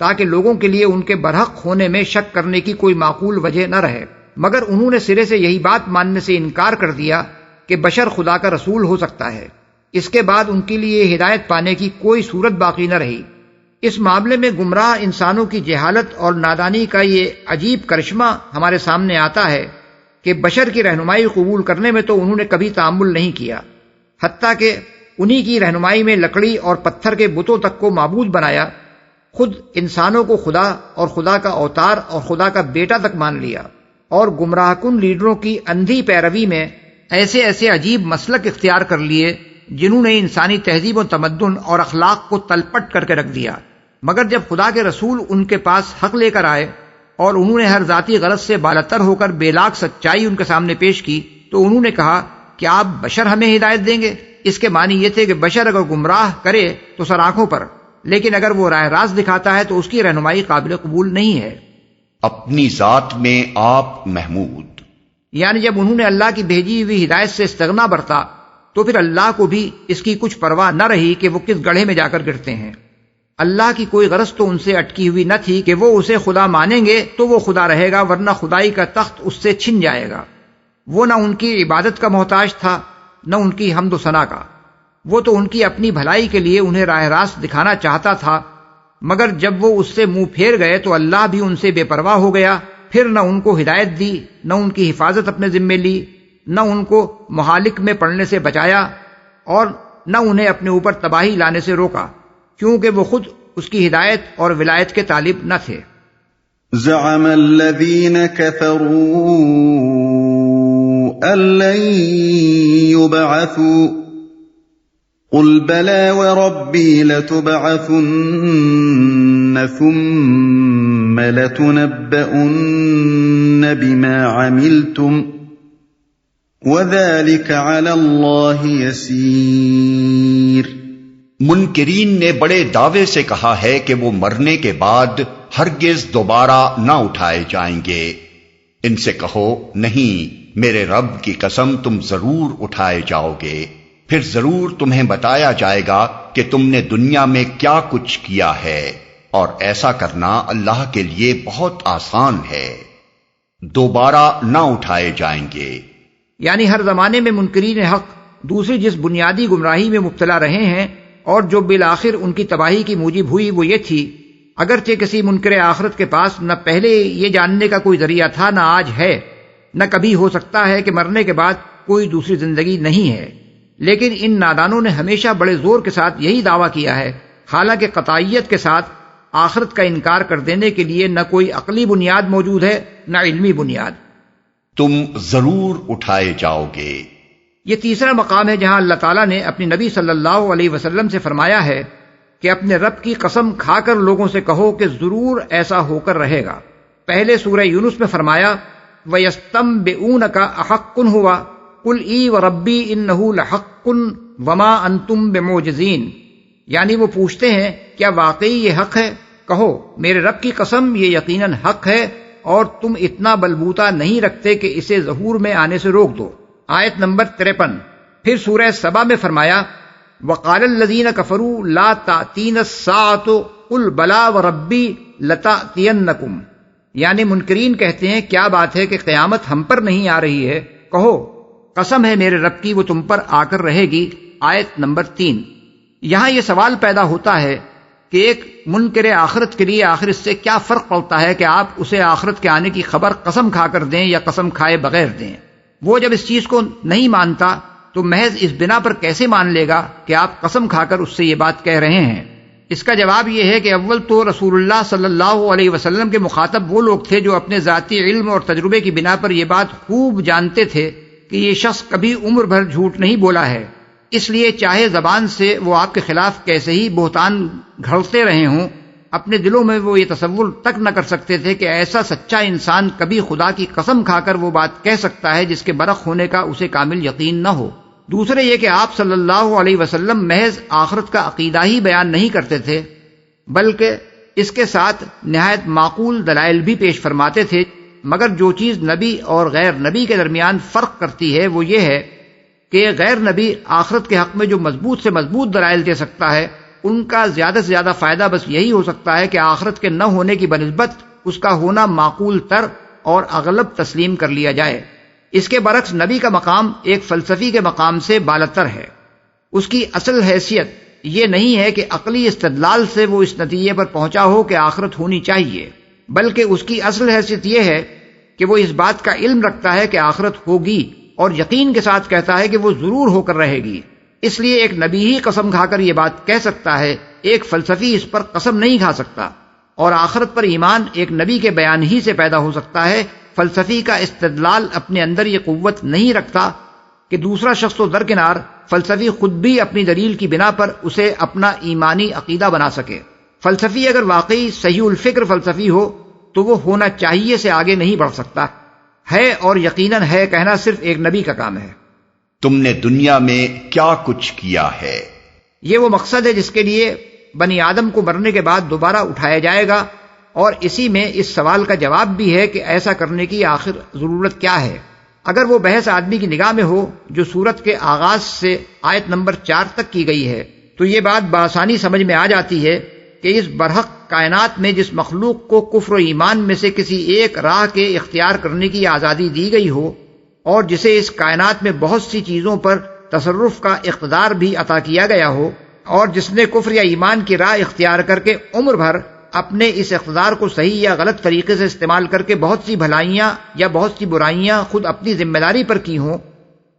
تاکہ لوگوں کے لیے ان کے برحق ہونے میں شک کرنے کی کوئی معقول وجہ نہ رہے، مگر انہوں نے سرے سے یہی بات ماننے سے انکار کر دیا کہ بشر خدا کا رسول ہو سکتا ہے۔ اس کے بعد ان کے لیے ہدایت پانے کی کوئی صورت باقی نہ رہی۔ اس معاملے میں گمراہ انسانوں کی جہالت اور نادانی کا یہ عجیب کرشمہ ہمارے سامنے آتا ہے کہ بشر کی رہنمائی قبول کرنے میں تو انہوں نے کبھی تعامل نہیں کیا، حتیٰ کہ انہی کی رہنمائی میں لکڑی اور پتھر کے بتوں تک کو معبود بنایا، خود انسانوں کو خدا اور خدا کا اوتار اور خدا کا بیٹا تک مان لیا، اور گمراہ کن لیڈروں کی اندھی پیروی میں ایسے ایسے عجیب مسلک اختیار کر لیے جنہوں نے انسانی تہذیب و تمدن اور اخلاق کو تلپٹ کر کے رکھ دیا۔ مگر جب خدا کے رسول ان کے پاس حق لے کر آئے اور انہوں نے ہر ذاتی غرض سے بالاتر ہو کر بے لاگ سچائی ان کے سامنے پیش کی تو انہوں نے کہا کہ آپ بشر ہمیں ہدایت دیں گے؟ اس کے معنی یہ تھے کہ بشر اگر گمراہ کرے تو سر آنکھوں پر، لیکن اگر وہ راہ راست دکھاتا ہے تو اس کی رہنمائی قابل قبول نہیں ہے۔ اپنی ذات میں آپ محمود، یعنی جب انہوں نے اللہ کی بھیجی ہوئی ہدایت سے استغنا برتا تو پھر اللہ کو بھی اس کی کچھ پرواہ نہ رہی کہ وہ کس گڑھے میں جا کر گرتے ہیں۔ اللہ کی کوئی غرض تو ان سے اٹکی ہوئی نہ تھی کہ وہ اسے خدا مانیں گے تو وہ خدا رہے گا، ورنہ خدائی کا تخت اس سے چھن جائے گا۔ وہ نہ ان کی عبادت کا محتاج تھا نہ ان کی حمد و ثنا کا، وہ تو ان کی اپنی بھلائی کے لیے انہیں راہ راست دکھانا چاہتا تھا، مگر جب وہ اس سے منہ پھیر گئے تو اللہ بھی ان سے بے پرواہ ہو گیا، پھر نہ ان کو ہدایت دی، نہ ان کی حفاظت اپنے ذمے لی، نہ ان کو مہالک میں پڑنے سے بچایا، اور نہ انہیں اپنے اوپر تباہی لانے سے روکا، کیونکہ وہ خود اس کی ہدایت اور ولایت کے طالب نہ تھے۔ زعم الذين كفروا أن لن يبعثوا قل بلى وربي لتبعثن ثم لتنبؤن بما عملتم وذلك على الله يسير۔ منکرین نے بڑے دعوے سے کہا ہے کہ وہ مرنے کے بعد ہرگز دوبارہ نہ اٹھائے جائیں گے۔ ان سے کہو نہیں، میرے رب کی قسم تم ضرور اٹھائے جاؤ گے، پھر ضرور تمہیں بتایا جائے گا کہ تم نے دنیا میں کیا کچھ کیا ہے، اور ایسا کرنا اللہ کے لیے بہت آسان ہے۔ دوبارہ نہ اٹھائے جائیں گے، یعنی ہر زمانے میں منکرین حق دوسری جس بنیادی گمراہی میں مبتلا رہے ہیں اور جو بالآخر ان کی تباہی کی موجب ہوئی وہ یہ تھی، اگرچہ کسی منکر آخرت کے پاس نہ پہلے یہ جاننے کا کوئی ذریعہ تھا نہ آج ہے، نہ کبھی ہو سکتا ہے کہ مرنے کے بعد کوئی دوسری زندگی نہیں ہے، لیکن ان نادانوں نے ہمیشہ بڑے زور کے ساتھ یہی دعویٰ کیا ہے، حالانکہ قطعیت کے ساتھ آخرت کا انکار کر دینے کے لیے نہ کوئی عقلی بنیاد موجود ہے نہ علمی بنیاد۔ تم ضرور اٹھائے جاؤ گے۔ یہ تیسرا مقام ہے جہاں اللہ تعالیٰ نے اپنی نبی صلی اللہ علیہ وسلم سے فرمایا ہے کہ اپنے رب کی قسم کھا کر لوگوں سے کہو کہ ضرور ایسا ہو کر رہے گا۔ پہلے سورہ یونس میں فرمایا وَيَسْتَنبِئُونَكَ أَحَقٌّ هُوَ قُلْ إِي وَرَبِّي إِنَّهُ لَحَقٌّ وَمَا أَنْتُمْ بِمُعْجِزِينَ، یعنی وہ پوچھتے ہیں کیا واقعی یہ حق ہے؟ کہو میرے رب کی قسم یہ یقیناً حق ہے اور تم اتنا بلبوتا نہیں رکھتے کہ اسے ظہور میں آنے سے روک دو۔ آیت نمبر 53۔ پھر سورہ سبا میں فرمایا وَقَالَ الَّذِينَ كَفَرُوا لَا تَأْتِينَ السَّاعَةُ قُلْ بَلَىٰ وَرَبِّي لَتَأْتِيَنَّكُمْ، یعنی منکرین کہتے ہیں کیا بات ہے کہ قیامت ہم پر نہیں آ رہی ہے؟ کہو قسم ہے میرے رب کی وہ تم پر آ کر رہے گی۔ آیت نمبر 3۔ یہاں یہ سوال پیدا ہوتا ہے کہ ایک منکر آخرت کے لیے آخر اس سے کیا فرق پڑتا ہے کہ آپ اسے آخرت کے آنے کی خبر قسم کھا کر دیں یا قسم کھائے بغیر دیں؟ وہ جب اس چیز کو نہیں مانتا تو محض اس بنا پر کیسے مان لے گا کہ آپ قسم کھا کر اس سے یہ بات کہہ رہے ہیں؟ اس کا جواب یہ ہے کہ اول تو رسول اللہ صلی اللہ علیہ وسلم کے مخاطب وہ لوگ تھے جو اپنے ذاتی علم اور تجربے کی بنا پر یہ بات خوب جانتے تھے کہ یہ شخص کبھی عمر بھر جھوٹ نہیں بولا ہے، اس لیے چاہے زبان سے وہ آپ کے خلاف کیسے ہی بہتان گھڑتے رہے ہوں، اپنے دلوں میں وہ یہ تصور تک نہ کر سکتے تھے کہ ایسا سچا انسان کبھی خدا کی قسم کھا کر وہ بات کہہ سکتا ہے جس کے برحق ہونے کا اسے کامل یقین نہ ہو۔ دوسرے یہ کہ آپ صلی اللہ علیہ وسلم محض آخرت کا عقیدہ ہی بیان نہیں کرتے تھے بلکہ اس کے ساتھ نہایت معقول دلائل بھی پیش فرماتے تھے، مگر جو چیز نبی اور غیر نبی کے درمیان فرق کرتی ہے وہ یہ ہے کہ غیر نبی آخرت کے حق میں جو مضبوط سے مضبوط دلائل دے سکتا ہے ان کا زیادہ سے زیادہ فائدہ بس یہی ہو سکتا ہے کہ آخرت کے نہ ہونے کی بنسبت اس کا ہونا معقول تر اور اغلب تسلیم کر لیا جائے۔ اس کے برعکس نبی کا مقام ایک فلسفی کے مقام سے بالاتر ہے۔ اس کی اصل حیثیت یہ نہیں ہے کہ عقلی استدلال سے وہ اس نتیجے پر پہنچا ہو کہ آخرت ہونی چاہیے، بلکہ اس کی اصل حیثیت یہ ہے کہ وہ اس بات کا علم رکھتا ہے کہ آخرت ہوگی اور یقین کے ساتھ کہتا ہے کہ وہ ضرور ہو کر رہے گی۔ اس لیے ایک نبی ہی قسم کھا کر یہ بات کہہ سکتا ہے، ایک فلسفی اس پر قسم نہیں کھا سکتا، اور آخرت پر ایمان ایک نبی کے بیان ہی سے پیدا ہو سکتا ہے۔ فلسفی کا استدلال اپنے اندر یہ قوت نہیں رکھتا کہ دوسرا شخص تو درکنار، فلسفی خود بھی اپنی دلیل کی بنا پر اسے اپنا ایمانی عقیدہ بنا سکے۔ فلسفی اگر واقعی صحیح الفکر فلسفی ہو تو وہ ہونا چاہیے سے آگے نہیں بڑھ سکتا۔ ہے اور یقیناً ہے کہنا صرف ایک نبی کا کام ہے۔ تم نے دنیا میں کیا کچھ کیا ہے؟ یہ وہ مقصد ہے جس کے لیے بنی آدم کو مرنے کے بعد دوبارہ اٹھایا جائے گا، اور اسی میں اس سوال کا جواب بھی ہے کہ ایسا کرنے کی آخر ضرورت کیا ہے۔ اگر وہ بحث آدمی کی نگاہ میں ہو جو سورت کے آغاز سے آیت نمبر 4 تک کی گئی ہے تو یہ بات بآسانی سمجھ میں آ جاتی ہے کہ اس برحق کائنات میں جس مخلوق کو کفر و ایمان میں سے کسی ایک راہ کے اختیار کرنے کی آزادی دی گئی ہو، اور جسے اس کائنات میں بہت سی چیزوں پر تصرف کا اقتدار بھی عطا کیا گیا ہو، اور جس نے کفر یا ایمان کی راہ اختیار کر کے عمر بھر اپنے اس اقتدار کو صحیح یا غلط طریقے سے استعمال کر کے بہت سی بھلائیاں یا بہت سی برائیاں خود اپنی ذمہ داری پر کی ہوں،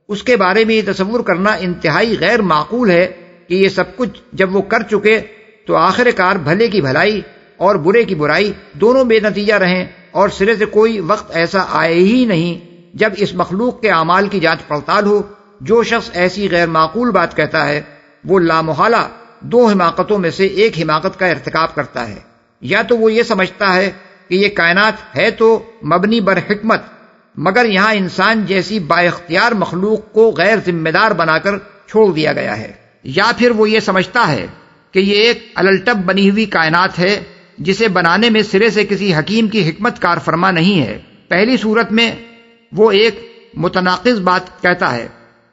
اس کے بارے میں یہ تصور کرنا انتہائی غیر معقول ہے کہ یہ سب کچھ جب وہ کر چکے تو آخر کار بھلے کی بھلائی اور برے کی برائی دونوں بے نتیجہ رہیں، اور سرے سے کوئی وقت ایسا آئے ہی نہیں جب اس مخلوق کے اعمال کی جانچ پڑتال ہو۔ جو شخص ایسی غیر معقول بات کہتا ہے وہ لامحالہ دو حماقتوں میں سے ایک حماقت کا ارتکاب کرتا ہے۔ یا تو وہ یہ سمجھتا ہے کہ یہ کائنات ہے تو مبنی بر حکمت، مگر یہاں انسان جیسی با اختیار مخلوق کو غیر ذمہ دار بنا کر چھوڑ دیا گیا ہے، یا پھر وہ یہ سمجھتا ہے کہ یہ ایک الٹب بنی ہوئی کائنات ہے جسے بنانے میں سرے سے کسی حکیم کی حکمت کار فرما نہیں ہے۔ پہلی صورت میں وہ ایک متناقض بات کہتا ہے،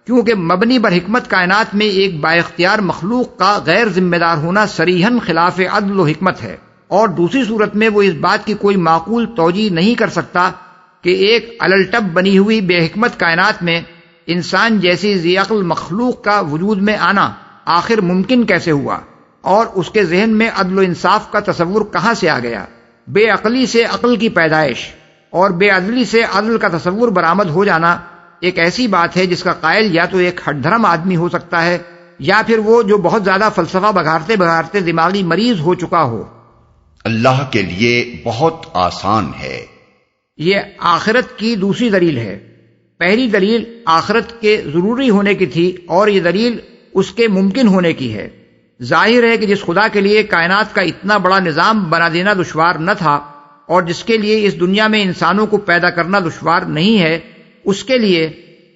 کیونکہ مبنی بر حکمت کائنات میں ایک با اختیار مخلوق کا غیر ذمہ دار ہونا صریحاً خلاف عدل و حکمت ہے، اور دوسری صورت میں وہ اس بات کی کوئی معقول توجیہ نہیں کر سکتا کہ ایک الٹب بنی ہوئی بے حکمت کائنات میں انسان جیسی ذی عقل مخلوق کا وجود میں آنا آخر ممکن کیسے ہوا، اور اس کے ذہن میں عدل و انصاف کا تصور کہاں سے آ گیا؟ بے عقلی سے عقل کی پیدائش اور بے عدلی سے عدل کا تصور برآمد ہو جانا ایک ایسی بات ہے جس کا قائل یا تو ایک ہٹ دھرم آدمی ہو سکتا ہے یا پھر وہ جو بہت زیادہ فلسفہ بگھارتے بگھارتے دماغی مریض ہو چکا ہو۔ اللہ کے لیے بہت آسان ہے۔ یہ آخرت کی دوسری دلیل ہے۔ پہلی دلیل آخرت کے ضروری ہونے کی تھی اور یہ دلیل اس کے ممکن ہونے کی ہے۔ ظاہر ہے کہ جس خدا کے لیے کائنات کا اتنا بڑا نظام بنا دینا دشوار نہ تھا اور جس کے لیے اس دنیا میں انسانوں کو پیدا کرنا دشوار نہیں ہے، اس کے لیے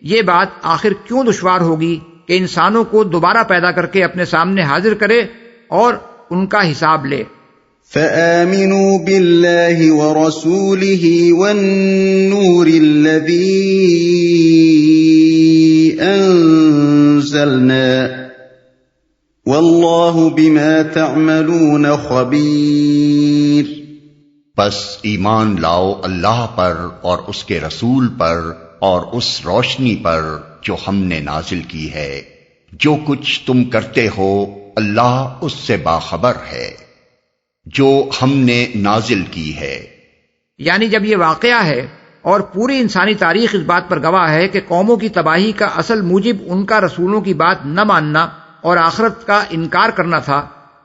یہ بات آخر کیوں دشوار ہوگی کہ انسانوں کو دوبارہ پیدا کر کے اپنے سامنے حاضر کرے اور ان کا حساب لے۔ فآمنوا بالله ورسوله والنور الذي أنزلنا والله بما تعملون خبير۔ پس ایمان لاؤ اللہ پر اور اس کے رسول پر اور اس روشنی پر جو ہم نے نازل کی ہے، جو کچھ تم کرتے ہو اللہ اس سے باخبر ہے جو ہم نے نازل کی ہے۔ یعنی جب یہ واقعہ ہے اور پوری انسانی تاریخ اس بات پر گواہ ہے کہ قوموں کی تباہی کا اصل موجب ان کا رسولوں کی بات نہ ماننا اور آخرت کا انکار کرنا تھا،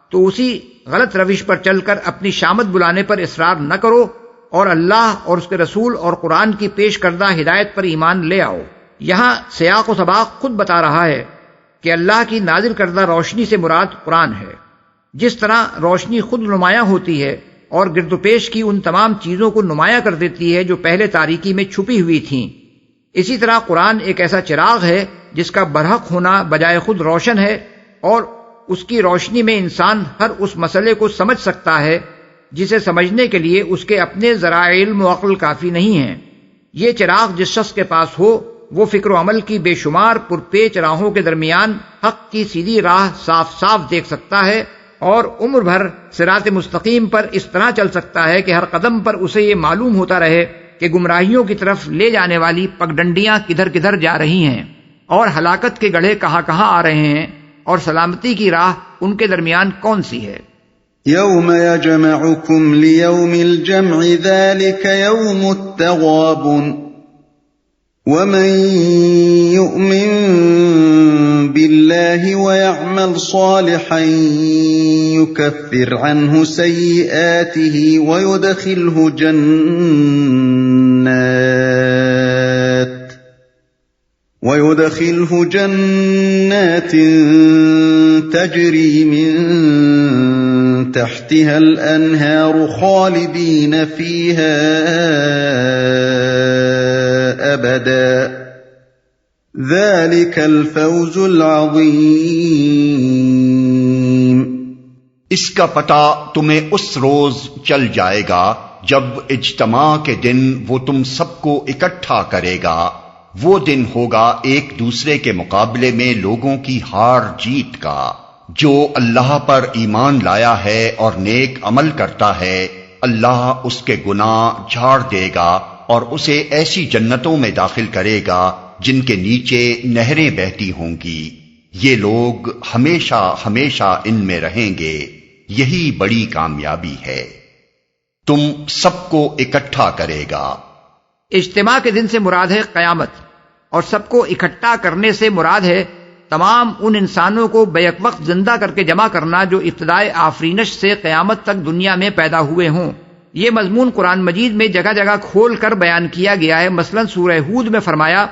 تو اسی غلط روش پر چل کر اپنی شامت بلانے پر اصرار نہ کرو اور اللہ اور اس کے رسول اور قرآن کی پیش کردہ ہدایت پر ایمان لے آؤ۔ یہاں سیاق و سباق خود بتا رہا ہے کہ اللہ کی نازل کردہ روشنی سے مراد قرآن ہے۔ جس طرح روشنی خود نمایاں ہوتی ہے اور گرد و پیش کی ان تمام چیزوں کو نمایاں کر دیتی ہے جو پہلے تاریکی میں چھپی ہوئی تھیں، اسی طرح قرآن ایک ایسا چراغ ہے جس کا برحق ہونا بجائے خود روشن ہے اور اس کی روشنی میں انسان ہر اس مسئلے کو سمجھ سکتا ہے جسے سمجھنے کے لیے اس کے اپنے ذرائع علم و عقل کافی نہیں ہیں۔ یہ چراغ جس شخص کے پاس ہو وہ فکر و عمل کی بے شمار پرپیچ راہوں کے درمیان حق کی سیدھی راہ صاف صاف دیکھ سکتا ہے اور عمر بھر صراط مستقیم پر اس طرح چل سکتا ہے کہ ہر قدم پر اسے یہ معلوم ہوتا رہے کہ گمراہیوں کی طرف لے جانے والی پگڈنڈیاں کدھر کدھر جا رہی ہیں اور ہلاکت کے گڑھے کہاں کہاں آ رہے ہیں اور سلامتی کی راہ ان کے درمیان کون سی ہے۔ یوم یجمعکم لیوم الجمع ذلک یوم التغابن ومن یؤمن باللہ ویعمل صالحا یکفر عنہ سیئاته ويدخله جنات تجري من تحتها الأنهار خالدين فيها أبدا ذلك الفوز العظيم۔ اس کا پتہ تمہیں اس روز چل جائے گا جب اجتماع کے دن وہ تم سب کو اکٹھا کرے گا۔ وہ دن ہوگا ایک دوسرے کے مقابلے میں لوگوں کی ہار جیت کا۔ جو اللہ پر ایمان لایا ہے اور نیک عمل کرتا ہے اللہ اس کے گناہ جھاڑ دے گا اور اسے ایسی جنتوں میں داخل کرے گا جن کے نیچے نہریں بہتی ہوں گی۔ یہ لوگ ہمیشہ ہمیشہ ان میں رہیں گے، یہی بڑی کامیابی ہے۔ تم سب کو اکٹھا کرے گا۔ اجتماع کے دن سے مراد ہے قیامت اور سب کو اکٹھا کرنے سے مراد ہے تمام ان انسانوں کو بیک وقت زندہ کر کے جمع کرنا جو ابتدائے آفرینش سے قیامت تک دنیا میں پیدا ہوئے ہوں۔ یہ مضمون قرآن مجید میں جگہ جگہ کھول کر بیان کیا گیا ہے۔ مثلا سورہ ہود میں فرمایا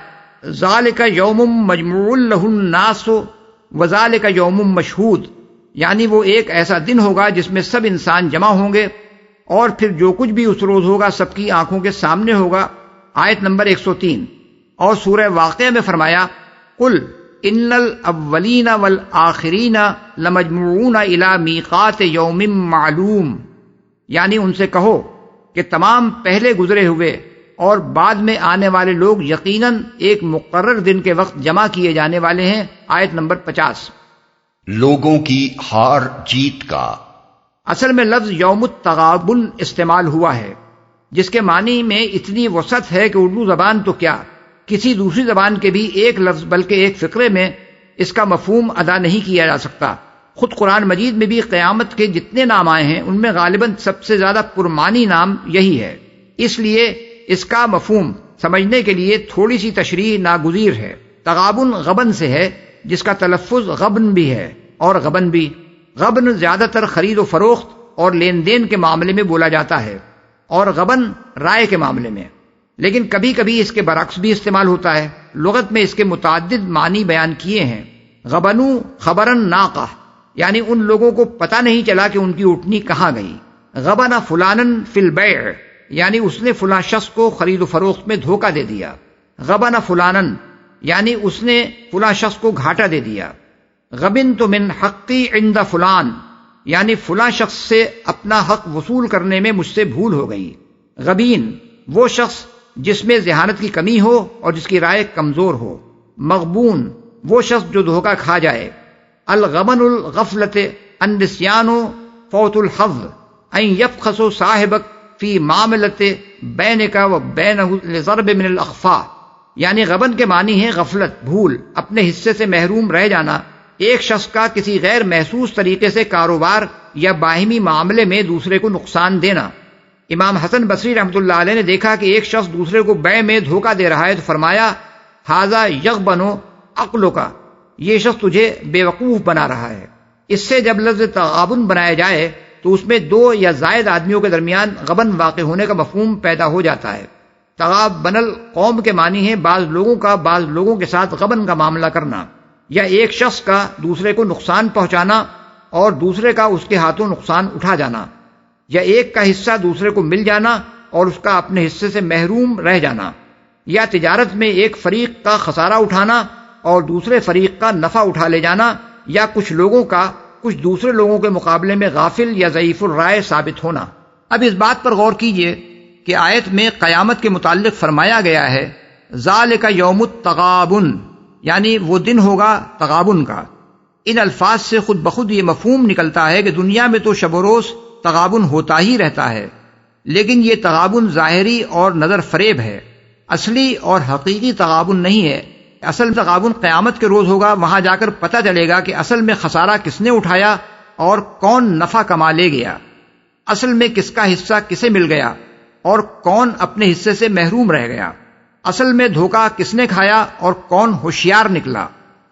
ذالک یوم مجموع لہ الناس وذالک یوم مشہود، یعنی وہ ایک ایسا دن ہوگا جس میں سب انسان جمع ہوں گے اور پھر جو کچھ بھی اس روز ہوگا سب کی آنکھوں کے سامنے ہوگا۔ آیت نمبر 103۔ اور سورہ واقعہ میں فرمایا قل ان الاولین والآخرین لمجموعون الی میقات یوم معلوم، یعنی ان سے کہو کہ تمام پہلے گزرے ہوئے اور بعد میں آنے والے لوگ یقیناً ایک مقرر دن کے وقت جمع کیے جانے والے ہیں۔ آیت نمبر 50۔ لوگوں کی ہار جیت کا اصل میں لفظ یوم التغابن استعمال ہوا ہے جس کے معنی میں اتنی وسعت ہے کہ اردو زبان تو کیا کسی دوسری زبان کے بھی ایک لفظ بلکہ ایک فقرے میں اس کا مفہوم ادا نہیں کیا جا سکتا۔ خود قرآن مجید میں بھی قیامت کے جتنے نام آئے ہیں ان میں غالباً سب سے زیادہ پرمانی نام یہی ہے، اس لیے اس کا مفہوم سمجھنے کے لیے تھوڑی سی تشریح ناگزیر ہے۔ تغابن غبن سے ہے، جس کا تلفظ غبن بھی ہے اور غبن بھی۔ غبن زیادہ تر خرید و فروخت اور لین دین کے معاملے میں بولا جاتا ہے، اور غبن رائے کے معاملے میں، لیکن کبھی کبھی اس کے برعکس بھی استعمال ہوتا ہے۔ لغت میں اس کے متعدد معنی بیان کیے ہیں۔ غبنو خبرن ناقہ، یعنی ان لوگوں کو پتہ نہیں چلا کہ ان کی اونٹنی کہاں گئی۔ غبن فلانن فی البیع، یعنی اس نے فلاں شخص کو خرید و فروخت میں دھوکہ دے دیا۔ غبن فلانن، یعنی اس نے فلاں شخص کو گھاٹا دے دیا۔ غبنت من حقی عند فلان، یعنی فلاں شخص سے اپنا حق وصول کرنے میں مجھ سے بھول ہو گئی۔ غبین وہ شخص جس میں ذہانت کی کمی ہو اور جس کی رائے کمزور ہو۔ مغبون وہ شخص جو دھوکہ کھا جائے۔ الغبن الغفلت النسیان فوت الحظ ان یبخس صاحبک فی معاملت بینک و بینہ لضرب من الاخفاء، یعنی غبن کے معنی ہے غفلت، بھول، اپنے حصے سے محروم رہ جانا۔ ایک شخص کا کسی غیر محسوس طریقے سے کاروبار یا باہمی معاملے میں دوسرے کو نقصان دینا۔ امام حسن بصری رحمۃ اللہ علیہ نے دیکھا کہ ایک شخص دوسرے کو بیع میں دھوکہ دے رہا ہے تو فرمایا ھذا یغبن عقلک، یہ شخص تجھے بے وقوف بنا رہا ہے۔ اس سے جب لفظ تغابن بنایا جائے تو اس میں دو یا زائد آدمیوں کے درمیان غبن واقع ہونے کا مفہوم پیدا ہو جاتا ہے۔ تغابن القوم کے معنی ہے بعض لوگوں کا بعض لوگوں کے ساتھ غبن کا معاملہ کرنا، یا ایک شخص کا دوسرے کو نقصان پہنچانا اور دوسرے کا اس کے ہاتھوں نقصان اٹھا جانا، یا ایک کا حصہ دوسرے کو مل جانا اور اس کا اپنے حصے سے محروم رہ جانا، یا تجارت میں ایک فریق کا خسارہ اٹھانا اور دوسرے فریق کا نفع اٹھا لے جانا، یا کچھ لوگوں کا کچھ دوسرے لوگوں کے مقابلے میں غافل یا ضعیف الرائے ثابت ہونا۔ اب اس بات پر غور کیجئے کہ آیت میں قیامت کے متعلق فرمایا گیا ہے ذالک یوم التغابن، یعنی وہ دن ہوگا تغابن کا۔ ان الفاظ سے خود بخود یہ مفہوم نکلتا ہے کہ دنیا میں تو شب و روز تغابن ہوتا ہی رہتا ہے، لیکن یہ تغابن ظاہری اور نظر فریب ہے، اصلی اور حقیقی تغابن نہیں ہے۔ اصل تغابن قیامت کے روز ہوگا، وہاں جا کر پتہ چلے گا کہ اصل میں خسارہ کس نے اٹھایا اور کون نفع کما لے گیا، اصل میں کس کا حصہ کسے مل گیا اور کون اپنے حصے سے محروم رہ گیا، اصل میں دھوکہ کس نے کھایا اور کون ہوشیار نکلا،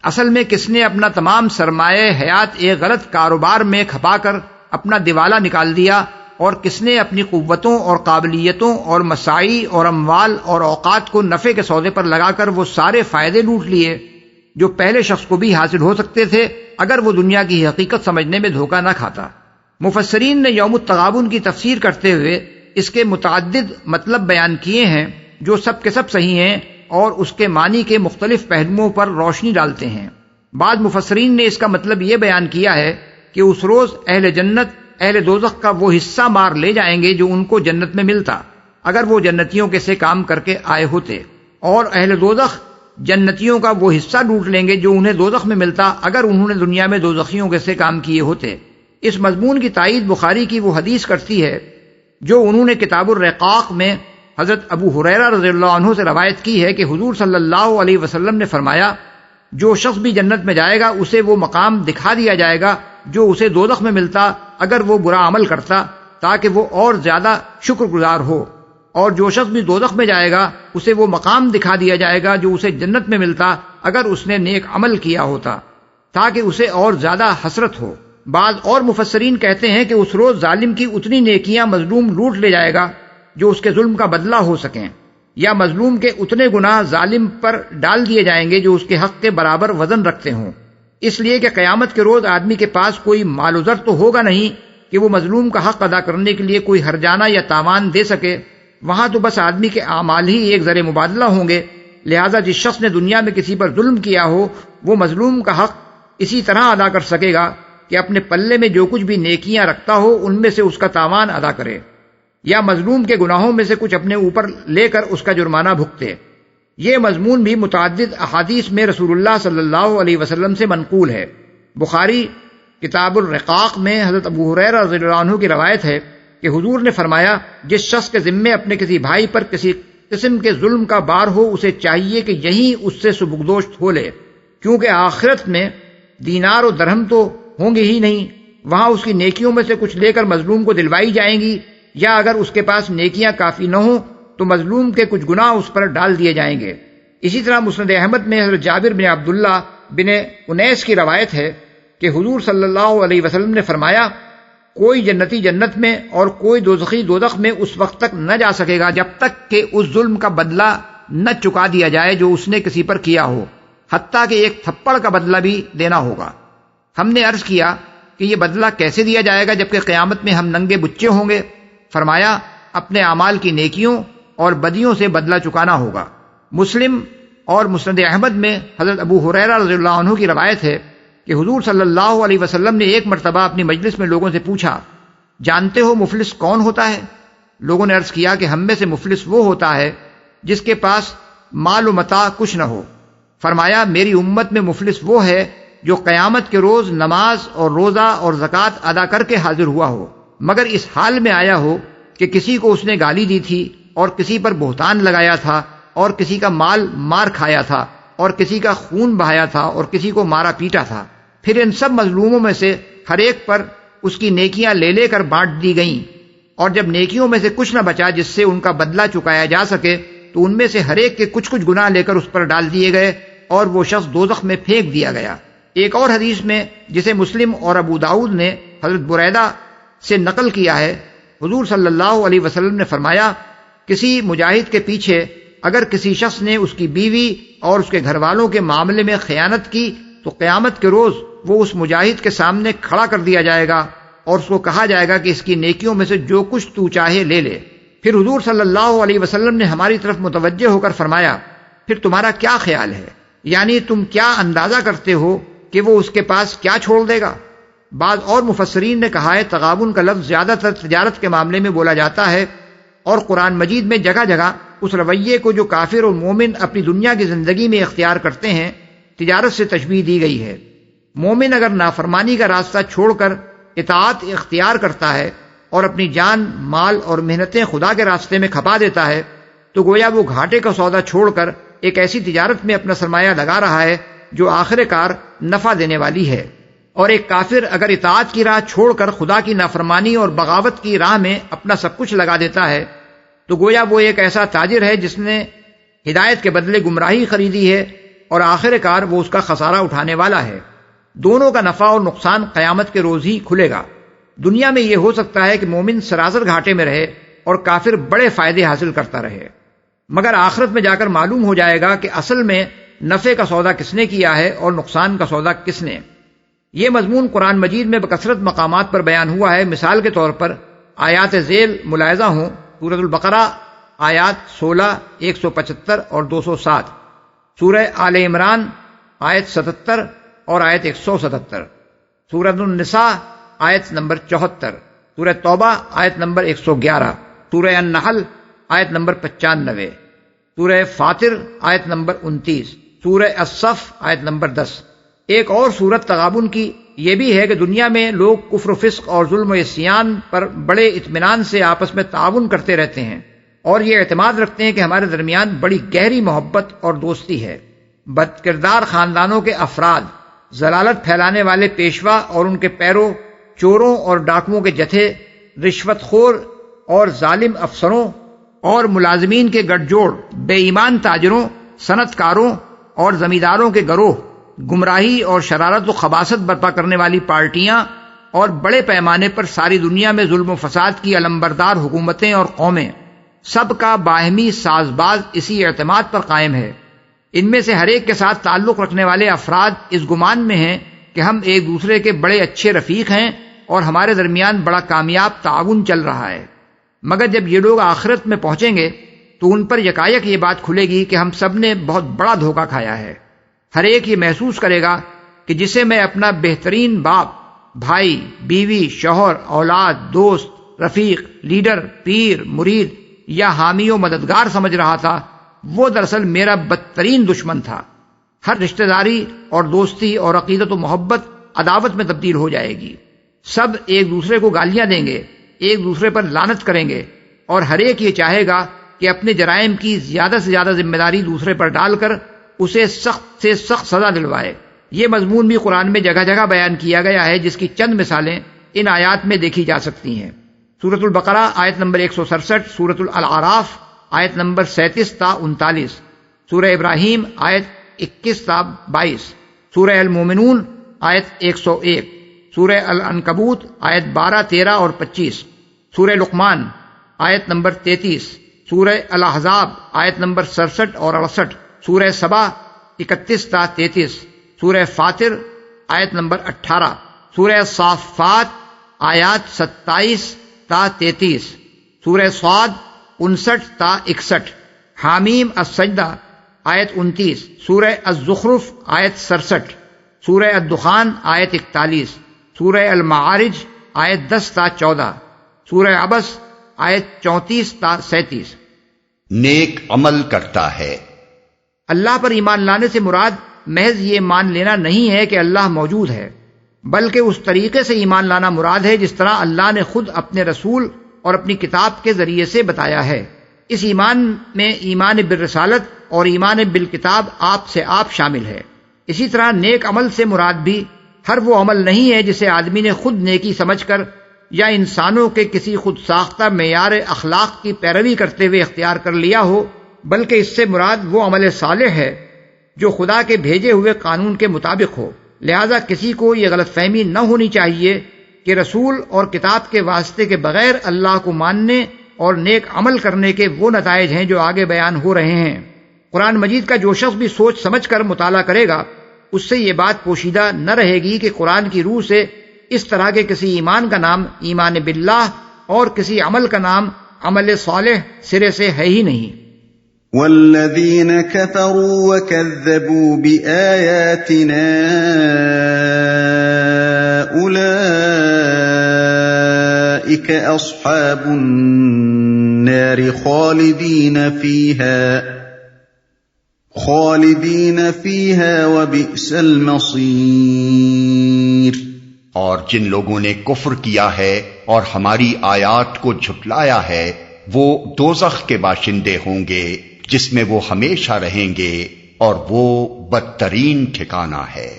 اصل میں کس نے اپنا تمام سرمایہ حیات ایک غلط کاروبار میں کھپا کر اپنا دیوالا نکال دیا، اور کس نے اپنی قوتوں اور قابلیتوں اور مساعی اور اموال اور اوقات کو نفع کے سودے پر لگا کر وہ سارے فائدے لوٹ لیے جو پہلے شخص کو بھی حاصل ہو سکتے تھے اگر وہ دنیا کی حقیقت سمجھنے میں دھوکہ نہ کھاتا۔ مفسرین نے یوم التغابن کی تفسیر کرتے ہوئے اس کے متعدد مطلب بیان کیے ہیں جو سب کے سب صحیح ہیں اور اس کے معنی کے مختلف پہلوؤں پر روشنی ڈالتے ہیں۔ بعض مفسرین نے اس کا مطلب یہ بیان کیا ہے کہ اس روز اہل جنت اہل دوزخ کا وہ حصہ مار لے جائیں گے جو ان کو جنت میں ملتا اگر وہ جنتیوں کے سے کام کر کے آئے ہوتے، اور اہل دوزخ جنتیوں کا وہ حصہ لوٹ لیں گے جو انہیں دوزخ میں ملتا اگر انہوں نے دنیا میں دوزخیوں کے سے کام کیے ہوتے۔ اس مضمون کی تائید بخاری کی وہ حدیث کرتی ہے جو انہوں نے کتاب الرقاق میں حضرت ابو ہریرہ رضی اللہ عنہ سے روایت کی ہے کہ حضور صلی اللہ علیہ وسلم نے فرمایا جو شخص بھی جنت میں جائے گا اسے وہ مقام دکھا دیا جائے گا جو اسے دوزخ میں ملتا اگر وہ برا عمل کرتا تاکہ وہ اور زیادہ شکر گزار ہو، اور جو شخص بھی دوزخ میں جائے گا اسے وہ مقام دکھا دیا جائے گا جو اسے جنت میں ملتا اگر اس نے نیک عمل کیا ہوتا تاکہ اسے اور زیادہ حسرت ہو۔ بعض اور مفسرین کہتے ہیں کہ اس روز ظالم کی اتنی نیکیاں مظلوم لوٹ لے جائے گا جو اس کے ظلم کا بدلہ ہو سکیں، یا مظلوم کے اتنے گناہ ظالم پر ڈال دیے جائیں گے جو اس کے حق کے برابر وزن رکھتے ہوں، اس لیے کہ قیامت کے روز آدمی کے پاس کوئی مال و زر تو ہوگا نہیں کہ وہ مظلوم کا حق ادا کرنے کے لیے کوئی ہرجانہ یا تاوان دے سکے، وہاں تو بس آدمی کے اعمال ہی ایک زر مبادلہ ہوں گے۔ لہذا جس شخص نے دنیا میں کسی پر ظلم کیا ہو وہ مظلوم کا حق اسی طرح ادا کر سکے گا کہ اپنے پلے میں جو کچھ بھی نیکیاں رکھتا ہو ان میں سے اس کا تاوان ادا کرے، یا مظلوم کے گناہوں میں سے کچھ اپنے اوپر لے کر اس کا جرمانہ بھگتے۔ یہ مضمون بھی متعدد احادیث میں رسول اللہ صلی اللہ علیہ وسلم سے منقول ہے۔ بخاری کتاب الرقاق میں حضرت ابو ہریرہ رضی اللہ عنہ کی روایت ہے کہ حضور نے فرمایا جس شخص کے ذمے اپنے کسی بھائی پر کسی قسم کے ظلم کا بار ہو اسے چاہیے کہ یہیں اس سے سبکدوش ہو لے، کیونکہ آخرت میں دینار و درہم تو ہوں گی ہی نہیں، وہاں اس کی نیکیوں میں سے کچھ لے کر مظلوم کو دلوائی جائیں گی، یا اگر اس کے پاس نیکیاں کافی نہ ہوں تو مظلوم کے کچھ گناہ اس پر ڈال دیے جائیں گے۔ اسی طرح مسند احمد میں حضرت جابر بن عبداللہ بن انیس کی روایت ہے کہ حضور صلی اللہ علیہ وسلم نے فرمایا، کوئی جنتی جنت میں اور کوئی دوزخی دوزخ میں اس وقت تک نہ جا سکے گا جب تک کہ اس ظلم کا بدلہ نہ چکا دیا جائے جو اس نے کسی پر کیا ہو، حتیٰ کہ ایک تھپڑ کا بدلہ بھی دینا ہوگا۔ ہم نے عرض کیا کہ یہ بدلہ کیسے دیا جائے گا جبکہ قیامت میں ہم ننگے بچے ہوں گے؟ فرمایا، اپنے اعمال کی نیکیوں اور بدیوں سے بدلہ چکانا ہوگا۔ مسلم اور مسند احمد میں حضرت ابو ہریرہ رضی اللہ عنہ کی روایت ہے کہ حضور صلی اللہ علیہ وسلم نے ایک مرتبہ اپنی مجلس میں لوگوں سے پوچھا، جانتے ہو مفلس کون ہوتا ہے؟ لوگوں نے عرض کیا کہ ہم میں سے مفلس وہ ہوتا ہے جس کے پاس مال و متاع کچھ نہ ہو۔ فرمایا، میری امت میں مفلس وہ ہے جو قیامت کے روز نماز اور روزہ اور زکوٰۃ ادا کر کے حاضر ہوا ہو، مگر اس حال میں آیا ہو کہ کسی کو اس نے گالی دی تھی اور کسی پر بہتان لگایا تھا اور کسی کا مال مار کھایا تھا اور کسی کا خون بہایا تھا اور کسی کو مارا پیٹا تھا، پھر ان سب مظلوموں میں سے ہر ایک پر اس کی نیکیاں لے لے کر بانٹ دی گئیں، اور جب نیکیوں میں سے کچھ نہ بچا جس سے ان کا بدلہ چکایا جا سکے تو ان میں سے ہر ایک کے کچھ کچھ گناہ لے کر اس پر ڈال دیے گئے اور وہ شخص دوزخ میں پھینک دیا گیا۔ ایک اور حدیث میں جسے مسلم اور ابو داؤد نے حضرت بریدہ سے نقل کیا ہے، حضور صلی اللہ علیہ وسلم نے فرمایا، کسی مجاہد کے پیچھے اگر کسی شخص نے اس کی بیوی اور اس کے گھر والوں کے معاملے میں خیانت کی تو قیامت کے روز وہ اس مجاہد کے سامنے کھڑا کر دیا جائے گا اور اس کو کہا جائے گا کہ اس کی نیکیوں میں سے جو کچھ تو چاہے لے لے۔ پھر حضور صلی اللہ علیہ وسلم نے ہماری طرف متوجہ ہو کر فرمایا، پھر تمہارا کیا خیال ہے؟ یعنی تم کیا اندازہ کرتے ہو کہ وہ اس کے پاس کیا چھوڑ دے گا؟ بعض اور مفسرین نے کہا ہے تغابن کا لفظ زیادہ تر تجارت کے معاملے میں بولا جاتا ہے، اور قرآن مجید میں جگہ جگہ اس رویے کو جو کافر اور مومن اپنی دنیا کی زندگی میں اختیار کرتے ہیں تجارت سے تشبیہ دی گئی ہے۔ مومن اگر نافرمانی کا راستہ چھوڑ کر اطاعت اختیار کرتا ہے اور اپنی جان، مال اور محنتیں خدا کے راستے میں کھپا دیتا ہے تو گویا وہ گھاٹے کا سودا چھوڑ کر ایک ایسی تجارت میں اپنا سرمایہ لگا رہا ہے جو آخر کار نفع دینے والی ہے۔ اور ایک کافر اگر اطاعت کی راہ چھوڑ کر خدا کی نافرمانی اور بغاوت کی راہ میں اپنا سب کچھ لگا دیتا ہے تو گویا وہ ایک ایسا تاجر ہے جس نے ہدایت کے بدلے گمراہی خریدی ہے اور آخر کار وہ اس کا خسارہ اٹھانے والا ہے۔ دونوں کا نفع اور نقصان قیامت کے روز ہی کھلے گا۔ دنیا میں یہ ہو سکتا ہے کہ مومن سراسر گھاٹے میں رہے اور کافر بڑے فائدے حاصل کرتا رہے، مگر آخرت میں جا کر معلوم ہو جائے گا کہ اصل میں نفع کا سودا کس نے کیا ہے اور نقصان کا سودا کس نے۔ یہ مضمون قرآن مجید میں بکثرت مقامات پر بیان ہوا ہے۔ مثال کے طور پر آیات ذیل ملاحظہ ہوں، سورۃ البقرہ آیات 16، 175 اور 207، سورہ آل عمران آیت 77 اور آیت 177، سورۃ النساء آیت نمبر 74، سورہ توبہ آیت نمبر 111، سورہ النحل آیت نمبر 95، سورہ فاطر آیت نمبر 29، سورہ الصف آیت نمبر 10۔ ایک اور صورت تغابن کی یہ بھی ہے کہ دنیا میں لوگ کفر و فسق اور ظلم و عصیان پر بڑے اطمینان سے آپس میں تعاون کرتے رہتے ہیں اور یہ اعتماد رکھتے ہیں کہ ہمارے درمیان بڑی گہری محبت اور دوستی ہے۔ بد کردار خاندانوں کے افراد، ضلالت پھیلانے والے پیشوا اور ان کے پیرو، چوروں اور ڈاکوؤں کے جتھے، رشوت خور اور ظالم افسروں اور ملازمین کے گٹھ جوڑ، بے ایمان تاجروں، صنعت کاروں اور زمینداروں کے گروہ، گمراہی اور شرارت و خباثت برپا کرنے والی پارٹیاں اور بڑے پیمانے پر ساری دنیا میں ظلم و فساد کی علمبردار حکومتیں اور قومیں، سب کا باہمی ساز باز اسی اعتماد پر قائم ہے۔ ان میں سے ہر ایک کے ساتھ تعلق رکھنے والے افراد اس گمان میں ہیں کہ ہم ایک دوسرے کے بڑے اچھے رفیق ہیں اور ہمارے درمیان بڑا کامیاب تعاون چل رہا ہے، مگر جب یہ لوگ آخرت میں پہنچیں گے تو ان پر یکایک یہ بات کھلے گی کہ ہم سب نے بہت بڑا دھوکہ کھایا ہے۔ ہر ایک یہ محسوس کرے گا کہ جسے میں اپنا بہترین باپ، بھائی، بیوی، شوہر، اولاد، دوست، رفیق، لیڈر، پیر، مرید یا حامی و مددگار سمجھ رہا تھا، وہ دراصل میرا بدترین دشمن تھا۔ ہر رشتہ داری اور دوستی اور عقیدت و محبت عداوت میں تبدیل ہو جائے گی۔ سب ایک دوسرے کو گالیاں دیں گے، ایک دوسرے پر لعنت کریں گے اور ہر ایک یہ چاہے گا کہ اپنے جرائم کی زیادہ سے زیادہ ذمہ داری دوسرے پر ڈال کر اسے سخت سے سخت سزا دلوائے، یہ مضمون بھی قرآن میں جگہ جگہ بیان کیا گیا ہے، جس کی چند مثالیں ان آیات میں دیکھی جا سکتی ہیں۔ سورۃ البقرہ آیت نمبر 167، سورۃ الاعراف آیت نمبر 37 تا 39، سورہ ابراہیم آیت 21 تا 22، سورہ المومنون آیت 101، سورہ العنکبوت آیت 12، 13 اور 25، سورہ لقمان آیت نمبر 33، سورہ الاحزاب آیت نمبر 67 اور 68، سورہ سبا 31 تا 33، سورہ فاطر آیت نمبر 18، سورہ صافات آیات 27 تا 33، سورہ صاد 59 تا 61، حامیم السجدہ آیت 29، سورہ الزخرف آیت 67، سورہ الدخان آیت 41، سورہ المعارج آیت 10 تا 14، سورہ عبس آیت 34 تا 37۔ نیک عمل کرتا ہے۔ اللہ پر ایمان لانے سے مراد محض یہ مان لینا نہیں ہے کہ اللہ موجود ہے، بلکہ اس طریقے سے ایمان لانا مراد ہے جس طرح اللہ نے خود اپنے رسول اور اپنی کتاب کے ذریعے سے بتایا ہے۔ اس ایمان میں ایمان بالرسالت اور ایمان بالکتاب آپ سے آپ شامل ہے۔ اسی طرح نیک عمل سے مراد بھی ہر وہ عمل نہیں ہے جسے آدمی نے خود نیکی سمجھ کر یا انسانوں کے کسی خود ساختہ معیار اخلاق کی پیروی کرتے ہوئے اختیار کر لیا ہو، بلکہ اس سے مراد وہ عمل صالح ہے جو خدا کے بھیجے ہوئے قانون کے مطابق ہو۔ لہذا کسی کو یہ غلط فہمی نہ ہونی چاہیے کہ رسول اور کتاب کے واسطے کے بغیر اللہ کو ماننے اور نیک عمل کرنے کے وہ نتائج ہیں جو آگے بیان ہو رہے ہیں۔ قرآن مجید کا جو شخص بھی سوچ سمجھ کر مطالعہ کرے گا، اس سے یہ بات پوشیدہ نہ رہے گی کہ قرآن کی روح سے اس طرح کے کسی ایمان کا نام ایمان باللہ اور کسی عمل کا نام عمل صالح سرے سے ہے ہی نہیں۔ والذین کفروا وکذبوا بآیاتنا اولئک اصحاب النار خالدین فیہا وبئس المصیر۔ اور جن لوگوں نے کفر کیا ہے اور ہماری آیات کو جھٹلایا ہے، وہ دوزخ کے باشندے ہوں گے جس میں وہ ہمیشہ رہیں گے، اور وہ بدترین ٹھکانہ ہے۔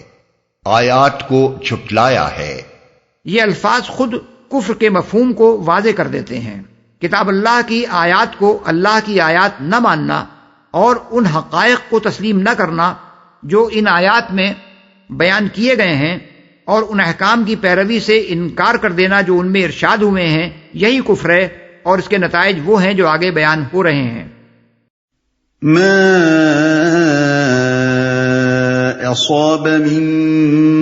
آیات کو جھٹلایا ہے، یہ الفاظ خود کفر کے مفہوم کو واضح کر دیتے ہیں۔ کتاب اللہ کی آیات کو اللہ کی آیات نہ ماننا اور ان حقائق کو تسلیم نہ کرنا جو ان آیات میں بیان کیے گئے ہیں، اور ان احکام کی پیروی سے انکار کر دینا جو ان میں ارشاد ہوئے ہیں، یہی کفر ہے، اور اس کے نتائج وہ ہیں جو آگے بیان ہو رہے ہیں۔ ما اصاب من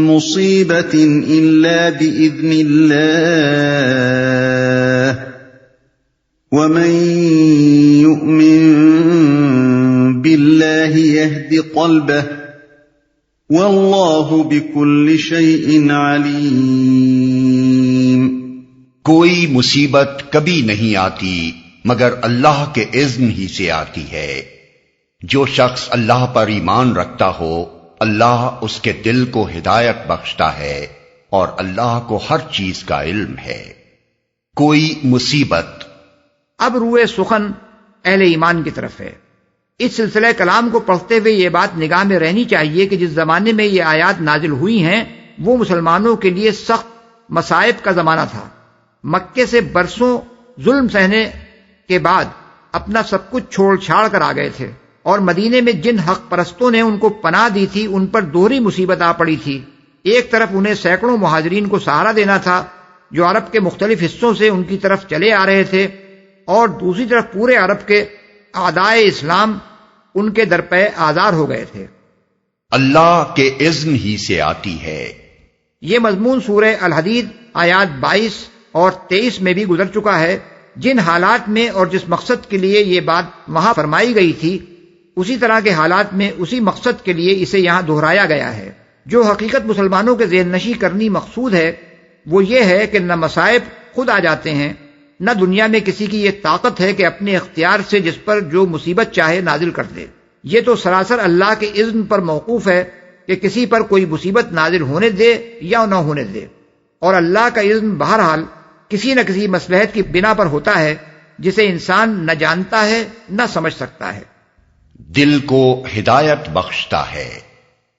مصیبت الا باذن اللہ ومن یؤمن باللہ یہد قلبہ واللہ بکل شیء علیم۔ کوئی مصیبت کبھی نہیں آتی مگر اللہ کے اذن ہی سے آتی ہے۔ جو شخص اللہ پر ایمان رکھتا ہو، اللہ اس کے دل کو ہدایت بخشتا ہے، اور اللہ کو ہر چیز کا علم ہے۔ کوئی مصیبت۔ اب روئے سخن اہل ایمان کی طرف ہے۔ اس سلسلہ کلام کو پڑھتے ہوئے یہ بات نگاہ میں رہنی چاہیے کہ جس زمانے میں یہ آیات نازل ہوئی ہیں وہ مسلمانوں کے لیے سخت مصائب کا زمانہ تھا۔ مکے سے برسوں ظلم سہنے کے بعد اپنا سب کچھ چھوڑ چھاڑ کر آ گئے تھے، اور مدینے میں جن حق پرستوں نے ان کو پناہ دی تھی ان پر دوہری مصیبت آ پڑی تھی۔ ایک طرف انہیں سینکڑوں مہاجرین کو سہارا دینا تھا جو عرب کے مختلف حصوں سے ان کی طرف چلے آ رہے تھے، اور دوسری طرف پورے عرب کے اعدائے اسلام ان کے درپے آزار ہو گئے تھے۔ اللہ کے اذن ہی سے آتی ہے۔ یہ مضمون سورہ الحدید آیات 22 اور 23 میں بھی گزر چکا ہے۔ جن حالات میں اور جس مقصد کے لیے یہ بات وہاں فرمائی گئی تھی، اسی طرح کے حالات میں اسی مقصد کے لیے اسے یہاں دہرایا گیا ہے۔ جو حقیقت مسلمانوں کے ذہن نشی کرنی مقصود ہے وہ یہ ہے کہ نہ مصائب خود آ جاتے ہیں، نہ دنیا میں کسی کی یہ طاقت ہے کہ اپنے اختیار سے جس پر جو مصیبت چاہے نازل کر دے۔ یہ تو سراسر اللہ کے اذن پر موقوف ہے کہ کسی پر کوئی مصیبت نازل ہونے دے یا نہ ہونے دے، اور اللہ کا اذن بہرحال کسی نہ کسی مصلحت کی بنا پر ہوتا ہے جسے انسان نہ جانتا ہے نہ سمجھ سکتا ہے۔ دل کو ہدایت بخشتا ہے۔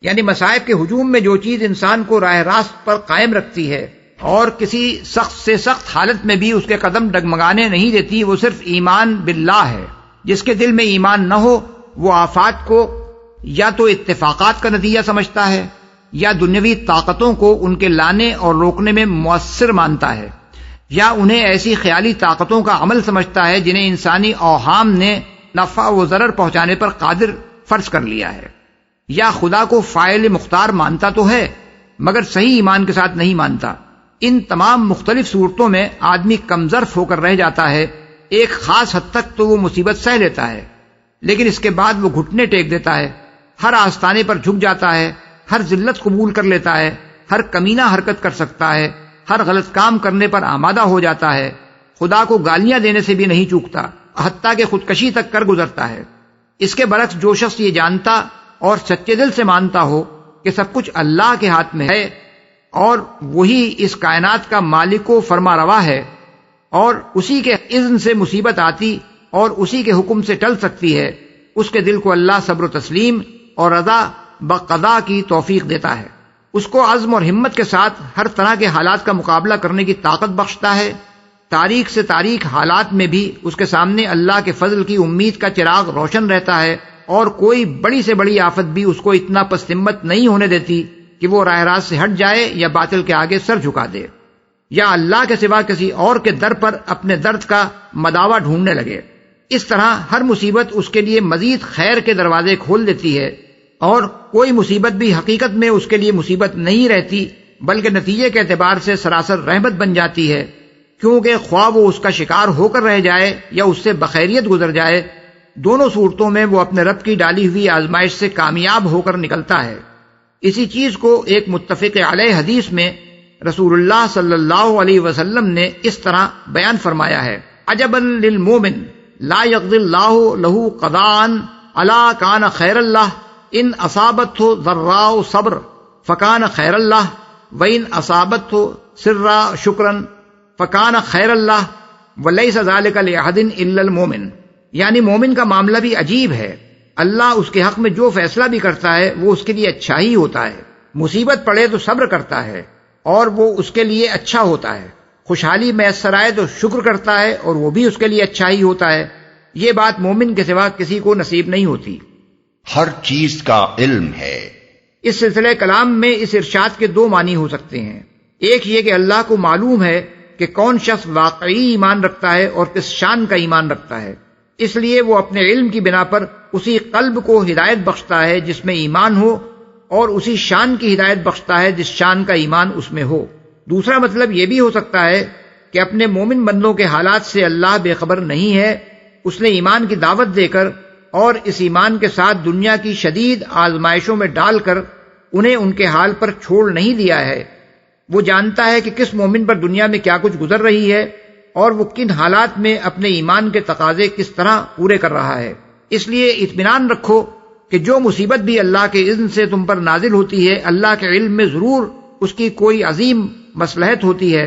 یعنی مصائب کے ہجوم میں جو چیز انسان کو راہ راست پر قائم رکھتی ہے اور کسی سخت سے سخت حالت میں بھی اس کے قدم ڈگمگانے نہیں دیتی، وہ صرف ایمان باللہ ہے۔ جس کے دل میں ایمان نہ ہو وہ آفات کو یا تو اتفاقات کا نتیجہ سمجھتا ہے یا دنیاوی طاقتوں کو ان کے لانے اور روکنے میں مؤثر مانتا ہے، یا انہیں ایسی خیالی طاقتوں کا عمل سمجھتا ہے جنہیں انسانی اوہام نے نفع و ضرر پہنچانے پر قادر فرض کر لیا ہے، یا خدا کو فاعل مختار مانتا تو ہے مگر صحیح ایمان کے ساتھ نہیں مانتا۔ ان تمام مختلف صورتوں میں آدمی کمظرف ہو کر رہ جاتا ہے۔ ایک خاص حد تک تو وہ مصیبت سہ لیتا ہے، لیکن اس کے بعد وہ گھٹنے ٹیک دیتا ہے، ہر آستانے پر جھک جاتا ہے، ہر ذلت قبول کر لیتا ہے، ہر کمینہ حرکت کر سکتا ہے، ہر غلط کام کرنے پر آمادہ ہو جاتا ہے، خدا کو گالیاں دینے سے بھی نہیں چوکتا، حتیٰ کہ خودکشی تک کر گزرتا ہے۔ اس کے برعکس جو شخص یہ جانتا اور سچے دل سے مانتا ہو کہ سب کچھ اللہ کے ہاتھ میں ہے اور وہی اس کائنات کا مالک و فرما روا ہے اور اسی کے اذن سے مصیبت آتی اور اسی کے حکم سے ٹل سکتی ہے، اس کے دل کو اللہ صبر و تسلیم اور رضا بقضاء کی توفیق دیتا ہے۔ اس کو عزم اور ہمت کے ساتھ ہر طرح کے حالات کا مقابلہ کرنے کی طاقت بخشتا ہے۔ تاریک سے تاریک حالات میں بھی اس کے سامنے اللہ کے فضل کی امید کا چراغ روشن رہتا ہے اور کوئی بڑی سے بڑی آفت بھی اس کو اتنا پست ہمت نہیں ہونے دیتی کہ وہ راہ راست سے ہٹ جائے یا باطل کے آگے سر جھکا دے یا اللہ کے سوا کسی اور کے در پر اپنے درد کا مداوا ڈھونڈنے لگے۔ اس طرح ہر مصیبت اس کے لیے مزید خیر کے دروازے کھول دیتی ہے اور کوئی مصیبت بھی حقیقت میں اس کے لیے مصیبت نہیں رہتی بلکہ نتیجے کے اعتبار سے سراسر رحمت بن جاتی ہے، کیونکہ خواہ وہ اس کا شکار ہو کر رہ جائے یا اس سے بخیریت گزر جائے، دونوں صورتوں میں وہ اپنے رب کی ڈالی ہوئی آزمائش سے کامیاب ہو کر نکلتا ہے۔ اسی چیز کو ایک متفق علیہ حدیث میں رسول اللہ صلی اللہ علیہ وسلم نے اس طرح بیان فرمایا ہے: عجبا للمومن لا یقضی اللہ لہ قضاء الا کان خیر اللہ ان اصابتہ ضراء صبر فکان خیر اللہ وان اصابتہ سراء شکرا فکان خیر اللہ ولیس ذلک لأحد الا المومن۔ یعنی مومن کا معاملہ بھی عجیب ہے، اللہ اس کے حق میں جو فیصلہ بھی کرتا ہے وہ اس کے لیے اچھا ہی ہوتا ہے۔ مصیبت پڑے تو صبر کرتا ہے اور وہ اس کے لیے اچھا ہوتا ہے، خوشحالی میسر آئے تو شکر کرتا ہے اور وہ بھی اس کے لیے اچھا ہی ہوتا ہے۔ یہ بات مومن کے سوا کسی کو نصیب نہیں ہوتی۔ ہر چیز کا علم ہے۔ اس سلسلے کلام میں اس ارشاد کے دو معنی ہو سکتے ہیں۔ ایک یہ کہ اللہ کو معلوم ہے کہ کون شخص واقعی ایمان رکھتا ہے اور کس شان کا ایمان رکھتا ہے، اس لیے وہ اپنے علم کی بنا پر اسی قلب کو ہدایت بخشتا ہے جس میں ایمان ہو اور اسی شان کی ہدایت بخشتا ہے جس شان کا ایمان اس میں ہو۔ دوسرا مطلب یہ بھی ہو سکتا ہے کہ اپنے مومن بندوں کے حالات سے اللہ بے خبر نہیں ہے، اس نے ایمان کی دعوت دے کر اور اس ایمان کے ساتھ دنیا کی شدید آزمائشوں میں ڈال کر انہیں ان کے حال پر چھوڑ نہیں دیا ہے۔ وہ جانتا ہے کہ کس مومن پر دنیا میں کیا کچھ گزر رہی ہے اور وہ کن حالات میں اپنے ایمان کے تقاضے کس طرح پورے کر رہا ہے۔ اس لیے اطمینان رکھو کہ جو مصیبت بھی اللہ کے اذن سے تم پر نازل ہوتی ہے، اللہ کے علم میں ضرور اس کی کوئی عظیم مصلحت ہوتی ہے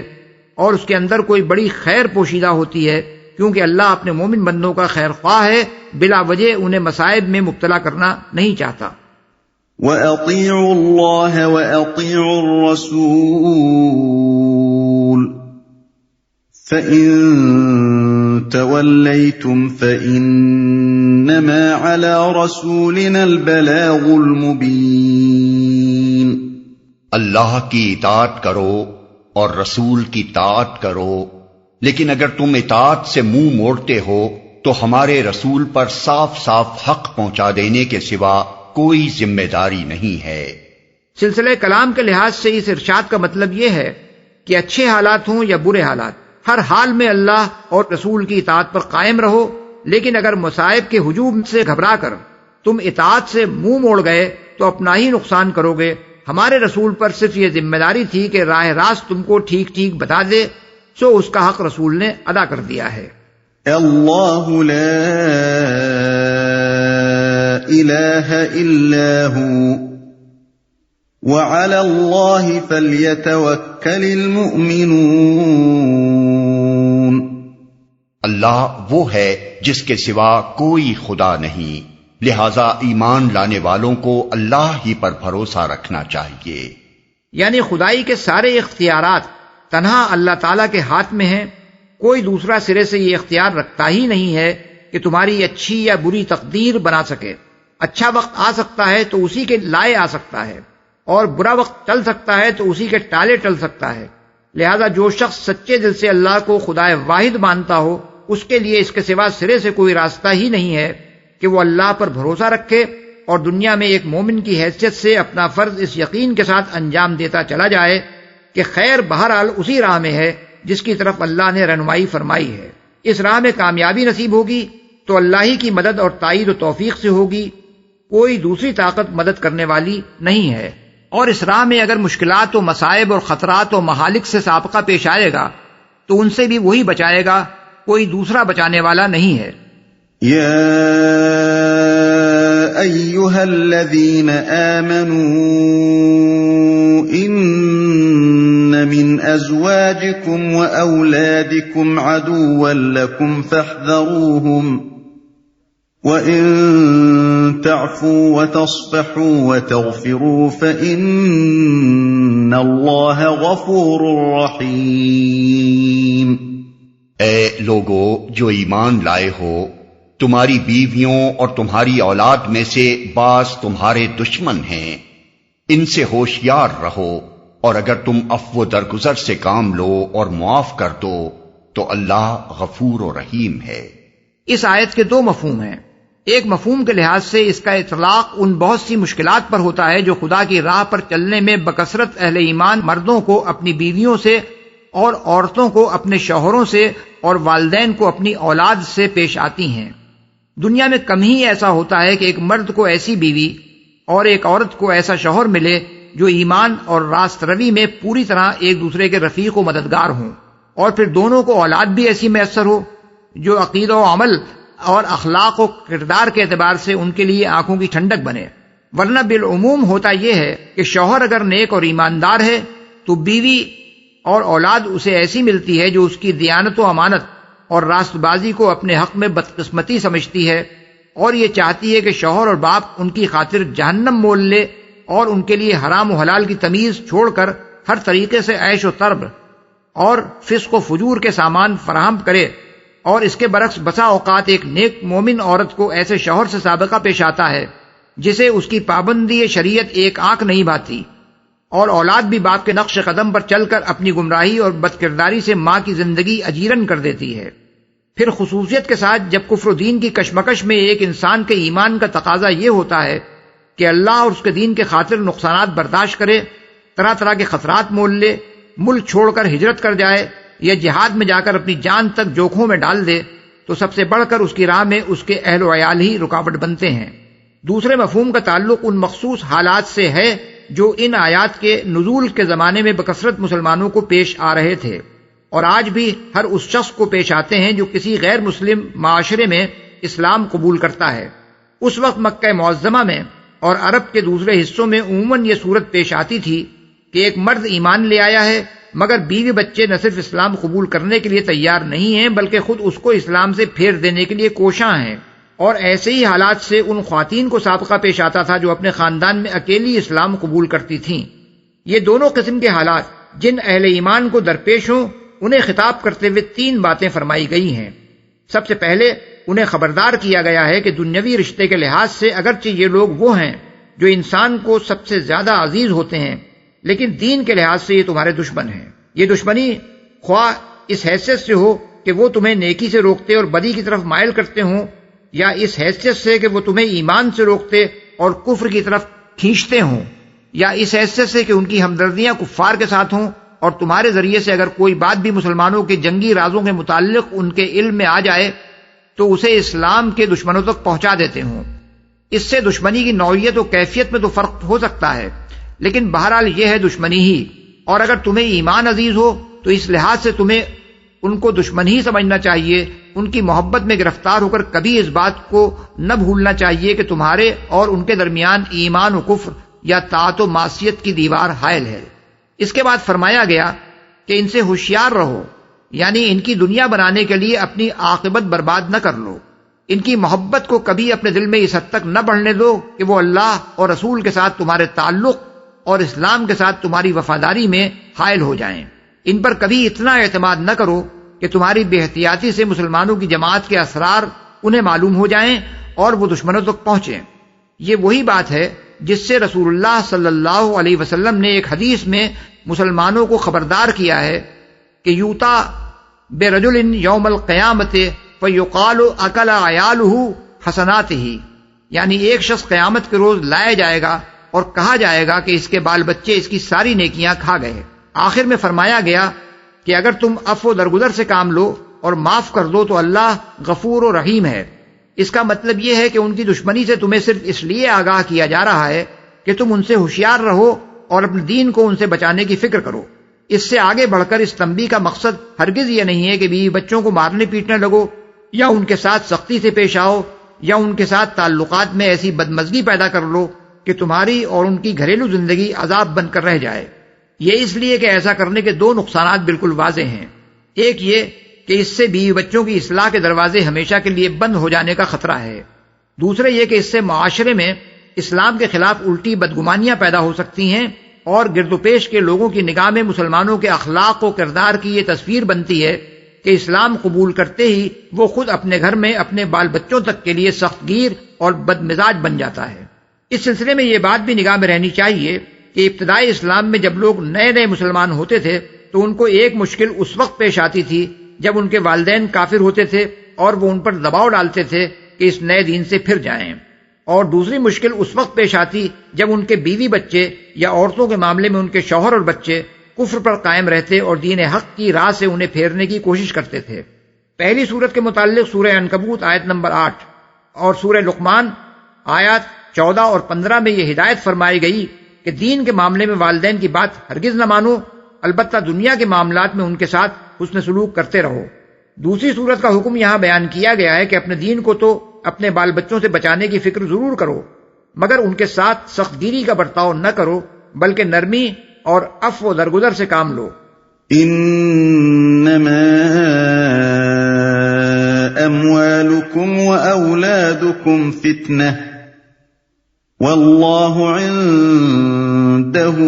اور اس کے اندر کوئی بڑی خیر پوشیدہ ہوتی ہے، کیونکہ اللہ اپنے مومن بندوں کا خیر خواہ ہے، بلا وجہ انہیں مصائب میں مبتلا کرنا نہیں چاہتا۔ وَأَطِيعُوا اللَّهَ وَأَطِيعُوا الرَّسُولَ فَإِن تَوَلَّيْتُمْ فَإِنَّمَا عَلَى رَسُولِنَا الْبَلَاغُ الْمُبِينُ۔ اللہ کی اطاعت کرو اور رسول کی طاعت کرو، لیکن اگر تم اطاعت سے منہ موڑتے ہو تو ہمارے رسول پر صاف صاف حق پہنچا دینے کے سوا کوئی ذمہ داری نہیں ہے۔ سلسلہ کلام کے لحاظ سے اس ارشاد کا مطلب یہ ہے کہ اچھے حالات ہوں یا برے حالات، ہر حال میں اللہ اور رسول کی اطاعت پر قائم رہو، لیکن اگر مصائب کے ہجوم سے گھبرا کر تم اطاعت سے منہ موڑ گئے تو اپنا ہی نقصان کرو گے۔ ہمارے رسول پر صرف یہ ذمہ داری تھی کہ راہ راست تم کو ٹھیک ٹھیک بتا دے، سو اس کا حق رسول نے ادا کر دیا ہے۔ اللہ لا الہ الا هو وعلی اللہ فلیتوکل المؤمنون۔ اللہ وہ ہے جس کے سوا کوئی خدا نہیں، لہذا ایمان لانے والوں کو اللہ ہی پر بھروسہ رکھنا چاہیے۔ یعنی خدائی کے سارے اختیارات تنہا اللہ تعالیٰ کے ہاتھ میں ہیں، کوئی دوسرا سرے سے یہ اختیار رکھتا ہی نہیں ہے کہ تمہاری اچھی یا بری تقدیر بنا سکے۔ اچھا وقت آ سکتا ہے تو اسی کے لائے آ سکتا ہے، اور برا وقت چل سکتا ہے تو اسی کے ٹالے ٹل سکتا ہے۔ لہذا جو شخص سچے دل سے اللہ کو خدائے واحد مانتا ہو، اس کے لیے اس کے سوا سرے سے کوئی راستہ ہی نہیں ہے کہ وہ اللہ پر بھروسہ رکھے اور دنیا میں ایک مومن کی حیثیت سے اپنا فرض اس یقین کے ساتھ انجام دیتا چلا جائے کہ خیر بہرحال اسی راہ میں ہے جس کی طرف اللہ نے رہنمائی فرمائی ہے۔ اس راہ میں کامیابی نصیب ہوگی تو اللہ ہی کی مدد اور تائید و توفیق سے ہوگی، کوئی دوسری طاقت مدد کرنے والی نہیں ہے۔ اور اس راہ میں اگر مشکلات و مصائب اور خطرات و مہالک سے سابقہ پیش آئے گا تو ان سے بھی وہی بچائے گا، کوئی دوسرا بچانے والا نہیں ہے۔ یا ایھا الذین آمنوا ان من ازواجکم واولادکم عدوا لکم فاحذروہم وَإِن تَعْفُوا وَتَصْفَحُوا وَتَغْفِرُوا فَإِنَّ اللَّهَ غَفُورٌ رَّحِيمٌ۔ اے لوگو جو ایمان لائے ہو، تمہاری بیویوں اور تمہاری اولاد میں سے بعض تمہارے دشمن ہیں، ان سے ہوشیار رہو، اور اگر تم عفو درگزر سے کام لو اور معاف کر دو تو اللہ غفور و رحیم ہے۔ اس آیت کے دو مفہوم ہیں۔ ایک مفہوم کے لحاظ سے اس کا اطلاق ان بہت سی مشکلات پر ہوتا ہے جو خدا کی راہ پر چلنے میں بکثرت اہل ایمان مردوں کو اپنی بیویوں سے اور عورتوں کو اپنے شوہروں سے اور والدین کو اپنی اولاد سے پیش آتی ہیں۔ دنیا میں کم ہی ایسا ہوتا ہے کہ ایک مرد کو ایسی بیوی اور ایک عورت کو ایسا شوہر ملے جو ایمان اور راست روی میں پوری طرح ایک دوسرے کے رفیق و مددگار ہوں، اور پھر دونوں کو اولاد بھی ایسی میسر ہو جو عقیدہ و عمل اور اخلاق و کردار کے اعتبار سے ان کے لیے آنکھوں کی ٹھنڈک بنے۔ ورنہ بالعموم ہوتا یہ ہے کہ شوہر اگر نیک اور ایماندار ہے تو بیوی اور اولاد اسے ایسی ملتی ہے جو اس کی دیانت و امانت اور راست بازی کو اپنے حق میں بدقسمتی سمجھتی ہے، اور یہ چاہتی ہے کہ شوہر اور باپ ان کی خاطر جہنم مول لے اور ان کے لیے حرام و حلال کی تمیز چھوڑ کر ہر طریقے سے عیش و طرب اور فسق و فجور کے سامان فراہم کرے۔ اور اس کے برعکس بسا اوقات ایک نیک مومن عورت کو ایسے شوہر سے سابقہ پیش آتا ہے جسے اس کی پابندی شریعت ایک آنکھ نہیں بھاتی، اور اولاد بھی باپ کے نقش قدم پر چل کر اپنی گمراہی اور بدکرداری سے ماں کی زندگی اجیرن کر دیتی ہے۔ پھر خصوصیت کے ساتھ جب کفر و دین کی کشمکش میں ایک انسان کے ایمان کا تقاضا یہ ہوتا ہے کہ اللہ اور اس کے دین کے خاطر نقصانات برداشت کرے، طرح طرح کے خطرات مول لے، ملک چھوڑ کر ہجرت کر جائے یا جہاد میں جا کر اپنی جان تک جوکھوں میں ڈال دے، تو سب سے بڑھ کر اس کی راہ میں اس کے اہل و عیال ہی رکاوٹ بنتے ہیں۔ دوسرے مفہوم کا تعلق ان مخصوص حالات سے ہے جو ان آیات کے نزول کے زمانے میں بکثرت مسلمانوں کو پیش آ رہے تھے، اور آج بھی ہر اس شخص کو پیش آتے ہیں جو کسی غیر مسلم معاشرے میں اسلام قبول کرتا ہے۔ اس وقت مکہ معظمہ میں اور عرب کے دوسرے حصوں میں عموماً یہ صورت پیش آتی تھی کہ ایک مرد ایمان لے آیا ہے مگر بیوی بچے نہ صرف اسلام قبول کرنے کے لیے تیار نہیں ہیں بلکہ خود اس کو اسلام سے پھیر دینے کے لیے کوشاں ہیں، اور ایسے ہی حالات سے ان خواتین کو سابقہ پیش آتا تھا جو اپنے خاندان میں اکیلی اسلام قبول کرتی تھیں۔ یہ دونوں قسم کے حالات جن اہل ایمان کو درپیش ہوں انہیں خطاب کرتے ہوئے تین باتیں فرمائی گئی ہیں۔ سب سے پہلے انہیں خبردار کیا گیا ہے کہ دنیاوی رشتے کے لحاظ سے اگرچہ یہ لوگ وہ ہیں جو انسان کو سب سے زیادہ عزیز ہوتے ہیں، لیکن دین کے لحاظ سے یہ تمہارے دشمن ہیں۔ یہ دشمنی خواہ اس حیثیت سے ہو کہ وہ تمہیں نیکی سے روکتے اور بدی کی طرف مائل کرتے ہوں، یا اس حیثیت سے کہ وہ تمہیں ایمان سے روکتے اور کفر کی طرف کھینچتے ہوں، یا اس حیثیت سے کہ ان کی ہمدردیاں کفار کے ساتھ ہوں اور تمہارے ذریعے سے اگر کوئی بات بھی مسلمانوں کے جنگی رازوں کے متعلق ان کے علم میں آ جائے تو اسے اسلام کے دشمنوں تک پہنچا دیتے ہوں۔ اس سے دشمنی کی نوعیت و کیفیت میں تو فرق ہو سکتا ہے، لیکن بہرحال یہ ہے دشمنی ہی، اور اگر تمہیں ایمان عزیز ہو تو اس لحاظ سے تمہیں ان کو دشمن ہی سمجھنا چاہیے، ان کی محبت میں گرفتار ہو کر کبھی اس بات کو نہ بھولنا چاہیے کہ تمہارے اور ان کے درمیان ایمان و کفر یا طاعت و معصیت کی دیوار حائل ہے۔ اس کے بعد فرمایا گیا کہ ان سے ہوشیار رہو، یعنی ان کی دنیا بنانے کے لیے اپنی عاقبت برباد نہ کر لو۔ ان کی محبت کو کبھی اپنے دل میں اس حد تک نہ بڑھنے دو کہ وہ اللہ اور رسول کے ساتھ تمہارے تعلق اور اسلام کے ساتھ تمہاری وفاداری میں حائل ہو جائیں۔ ان پر کبھی اتنا اعتماد نہ کرو کہ تمہاری بے احتیاطی سے مسلمانوں کی جماعت کے اسرار انہیں معلوم ہو جائیں اور وہ دشمنوں تک پہنچیں۔ یہ وہی بات ہے جس سے رسول اللہ صلی اللہ علیہ وسلم نے ایک حدیث میں مسلمانوں کو خبردار کیا ہے کہ یوتا برجل یوم القیامت فیقال اکل عیالہ حسناتہ، یعنی ایک شخص قیامت کے روز لایا جائے گا اور کہا جائے گا کہ اس کے بال بچے اس کی ساری نیکیاں کھا گئے۔ آخر میں فرمایا گیا کہ اگر تم عفو درگزر سے کام لو اور معاف کر دو تو اللہ غفور و رحیم ہے۔ اس کا مطلب یہ ہے کہ ان کی دشمنی سے تمہیں صرف اس لیے آگاہ کیا جا رہا ہے کہ تم ان سے ہوشیار رہو اور اپنے دین کو ان سے بچانے کی فکر کرو۔ اس سے آگے بڑھ کر اس تنبیہ کا مقصد ہرگز یہ نہیں ہے کہ بیوی بچوں کو مارنے پیٹنے لگو یا ان کے ساتھ سختی سے پیش آؤ یا ان کے ساتھ تعلقات میں ایسی بدمزگی پیدا کر لو کہ تمہاری اور ان کی گھریلو زندگی عذاب بن کر رہ جائے۔ یہ اس لیے کہ ایسا کرنے کے دو نقصانات بالکل واضح ہیں۔ ایک یہ کہ اس سے بیوی بچوں کی اصلاح کے دروازے ہمیشہ کے لیے بند ہو جانے کا خطرہ ہے۔ دوسرے یہ کہ اس سے معاشرے میں اسلام کے خلاف الٹی بدگمانیاں پیدا ہو سکتی ہیں اور گرد و پیش کے لوگوں کی نگاہ میں مسلمانوں کے اخلاق و کردار کی یہ تصویر بنتی ہے کہ اسلام قبول کرتے ہی وہ خود اپنے گھر میں اپنے بال بچوں تک کے لیے سخت گیر اور بد مزاج بن جاتا ہے۔ اس سلسلے میں یہ بات بھی نگاہ میں رہنی چاہیے کہ ابتدائی اسلام میں جب لوگ نئے نئے مسلمان ہوتے تھے تو ان کو ایک مشکل اس وقت پیش آتی تھی جب ان کے والدین کافر ہوتے تھے اور وہ ان پر دباؤ ڈالتے تھے کہ اس نئے دین سے پھر جائیں، اور دوسری مشکل اس وقت پیش آتی جب ان کے بیوی بچے یا عورتوں کے معاملے میں ان کے شوہر اور بچے کفر پر قائم رہتے اور دین حق کی راہ سے انہیں پھیرنے کی کوشش کرتے تھے۔ پہلی سورت کے متعلق سورہ عنکبوت آیت نمبر 8 اور سورہ لقمان آیات 14 اور 15 میں یہ ہدایت فرمائی گئی کہ دین کے معاملے میں والدین کی بات ہرگز نہ مانو، البتہ دنیا کے معاملات میں ان کے ساتھ حسن سلوک کرتے رہو۔ دوسری صورت کا حکم یہاں بیان کیا گیا ہے کہ اپنے دین کو تو اپنے بال بچوں سے بچانے کی فکر ضرور کرو، مگر ان کے ساتھ سخت گیری کا برتاؤ نہ کرو، بلکہ نرمی اور عفو و درگزر سے کام لو۔ انما اموالکم واولادکم فتنہ واللہ عنده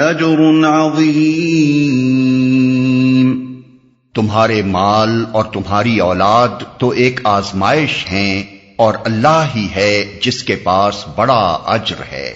اجر عظیم۔ تمہارے مال اور تمہاری اولاد تو ایک آزمائش ہیں اور اللہ ہی ہے جس کے پاس بڑا اجر ہے۔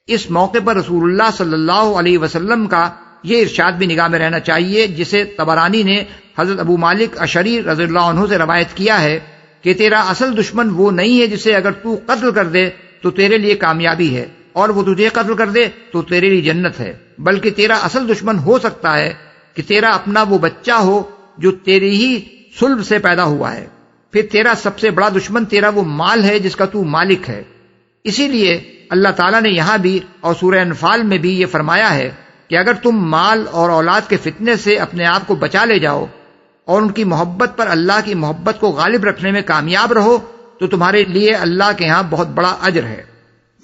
اس موقع پر رسول اللہ صلی اللہ علیہ وسلم کا یہ ارشاد بھی نگاہ میں رہنا چاہیے جسے طبرانی نے حضرت ابو مالک اشعری رضی اللہ عنہ سے روایت کیا ہے کہ تیرا اصل دشمن وہ نہیں ہے جسے اگر تو قتل کر دے تو تیرے لیے کامیابی ہے اور وہ تجھے قتل کر دے تو تیرے لیے جنت ہے، بلکہ تیرا اصل دشمن ہو سکتا ہے کہ تیرا اپنا وہ بچہ ہو جو تیری ہی صلب سے پیدا ہوا ہے۔ پھر تیرا سب سے بڑا دشمن تیرا وہ مال ہے جس کا تو مالک ہے۔ اسی لیے اللہ تعالیٰ نے یہاں بھی اور سورہ انفال میں بھی یہ فرمایا ہے کہ اگر تم مال اور اولاد کے فتنے سے اپنے آپ کو بچا لے جاؤ اور ان کی محبت پر اللہ کی محبت کو غالب رکھنے میں کامیاب رہو تو تمہارے لیے اللہ کے ہاں بہت بڑا اجر ہے۔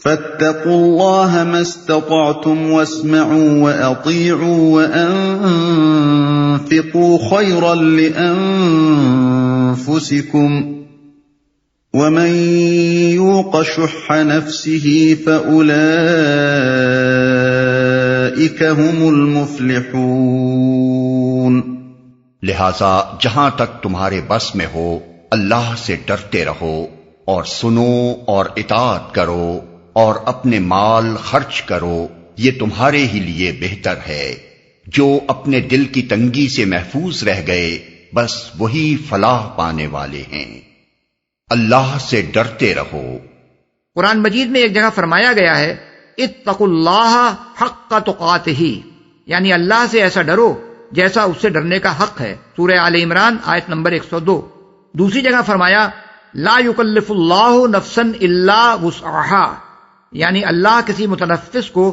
فاتقوا الله ما استطعتم واسمعوا وأطيعوا وأنفقوا خيرا لأنفسكم ومن يوق شح نفسه فأولئك هم المفلحون۔ لہذا جہاں تک تمہارے بس میں ہو اللہ سے ڈرتے رہو اور سنو اور اطاعت کرو اور اپنے مال خرچ کرو، یہ تمہارے ہی لیے بہتر ہے۔ جو اپنے دل کی تنگی سے محفوظ رہ گئے بس وہی فلاح پانے والے ہیں۔ اللہ سے ڈرتے رہو۔ قرآن مجید میں ایک جگہ فرمایا گیا ہے اتقوا اللہ حق تقاتہ، یعنی اللہ سے ایسا ڈرو جیسا اس سے ڈرنے کا حق ہے، سورہ آل عمران آیت نمبر 102۔ دوسری جگہ فرمایا لا یکلف اللہ نفسا الا وسعہا، یعنی اللہ کسی متنفس کو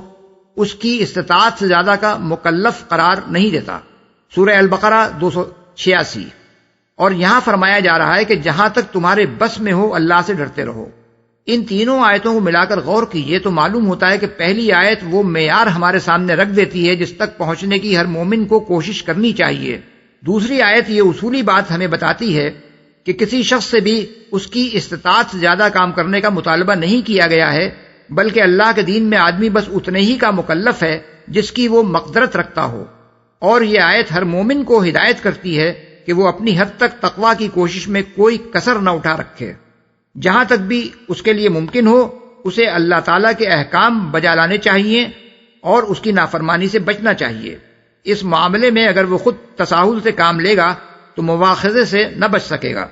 اس کی استطاعت سے زیادہ کا مکلف قرار نہیں دیتا، سورہ البقرہ 286۔ اور یہاں فرمایا جا رہا ہے کہ جہاں تک تمہارے بس میں ہو اللہ سے ڈرتے رہو۔ ان تینوں آیتوں کو ملا کر غور کیجئے تو معلوم ہوتا ہے کہ پہلی آیت وہ معیار ہمارے سامنے رکھ دیتی ہے جس تک پہنچنے کی ہر مومن کو کوشش کرنی چاہیے۔ دوسری آیت یہ اصولی بات ہمیں بتاتی ہے کہ کسی شخص سے بھی اس کی استطاعت سے زیادہ کام کرنے کا مطالبہ نہیں کیا گیا ہے، بلکہ اللہ کے دین میں آدمی بس اتنے ہی کا مکلف ہے جس کی وہ مقدرت رکھتا ہو۔ اور یہ آیت ہر مومن کو ہدایت کرتی ہے کہ وہ اپنی حد تک تقوی کی کوشش میں کوئی کسر نہ اٹھا رکھے، جہاں تک بھی اس کے لیے ممکن ہو اسے اللہ تعالیٰ کے احکام بجا لانے چاہیے اور اس کی نافرمانی سے بچنا چاہیے۔ اس معاملے میں اگر وہ خود تساہل سے کام لے گا تو مواخذے سے نہ بچ سکے گا،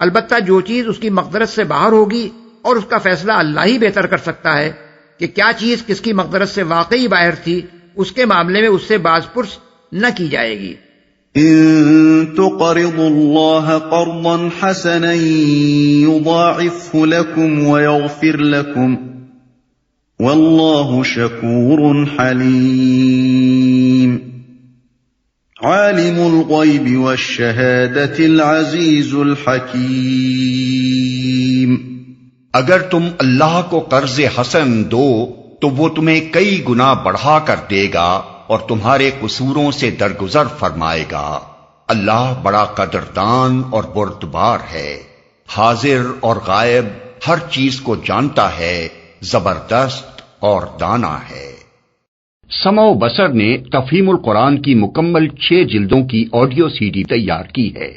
البتہ جو چیز اس کی مقدرت سے باہر ہوگی اور اس کا فیصلہ اللہ ہی بہتر کر سکتا ہے کہ کیا چیز کس کی مقدرت سے واقعی باہر تھی، اس کے معاملے میں اس سے باز پرس نہ کی جائے گی۔ ان تقرضوا الله قرضا حسنا يضاعفه لكم ويغفر لكم والله شكور حليم عالم الغيب والشهادة العزيز الحكيم۔ اگر تم اللہ کو قرض حسن دو تو وہ تمہیں کئی گنا بڑھا کر دے گا اور تمہارے قصوروں سے درگزر فرمائے گا۔ اللہ بڑا قدردان اور بردبار ہے، حاضر اور غائب ہر چیز کو جانتا ہے، زبردست اور دانا ہے۔ سمع و بصر نے تفہیم القرآن کی مکمل 6 جلدوں کی آڈیو CD تیار کی ہے۔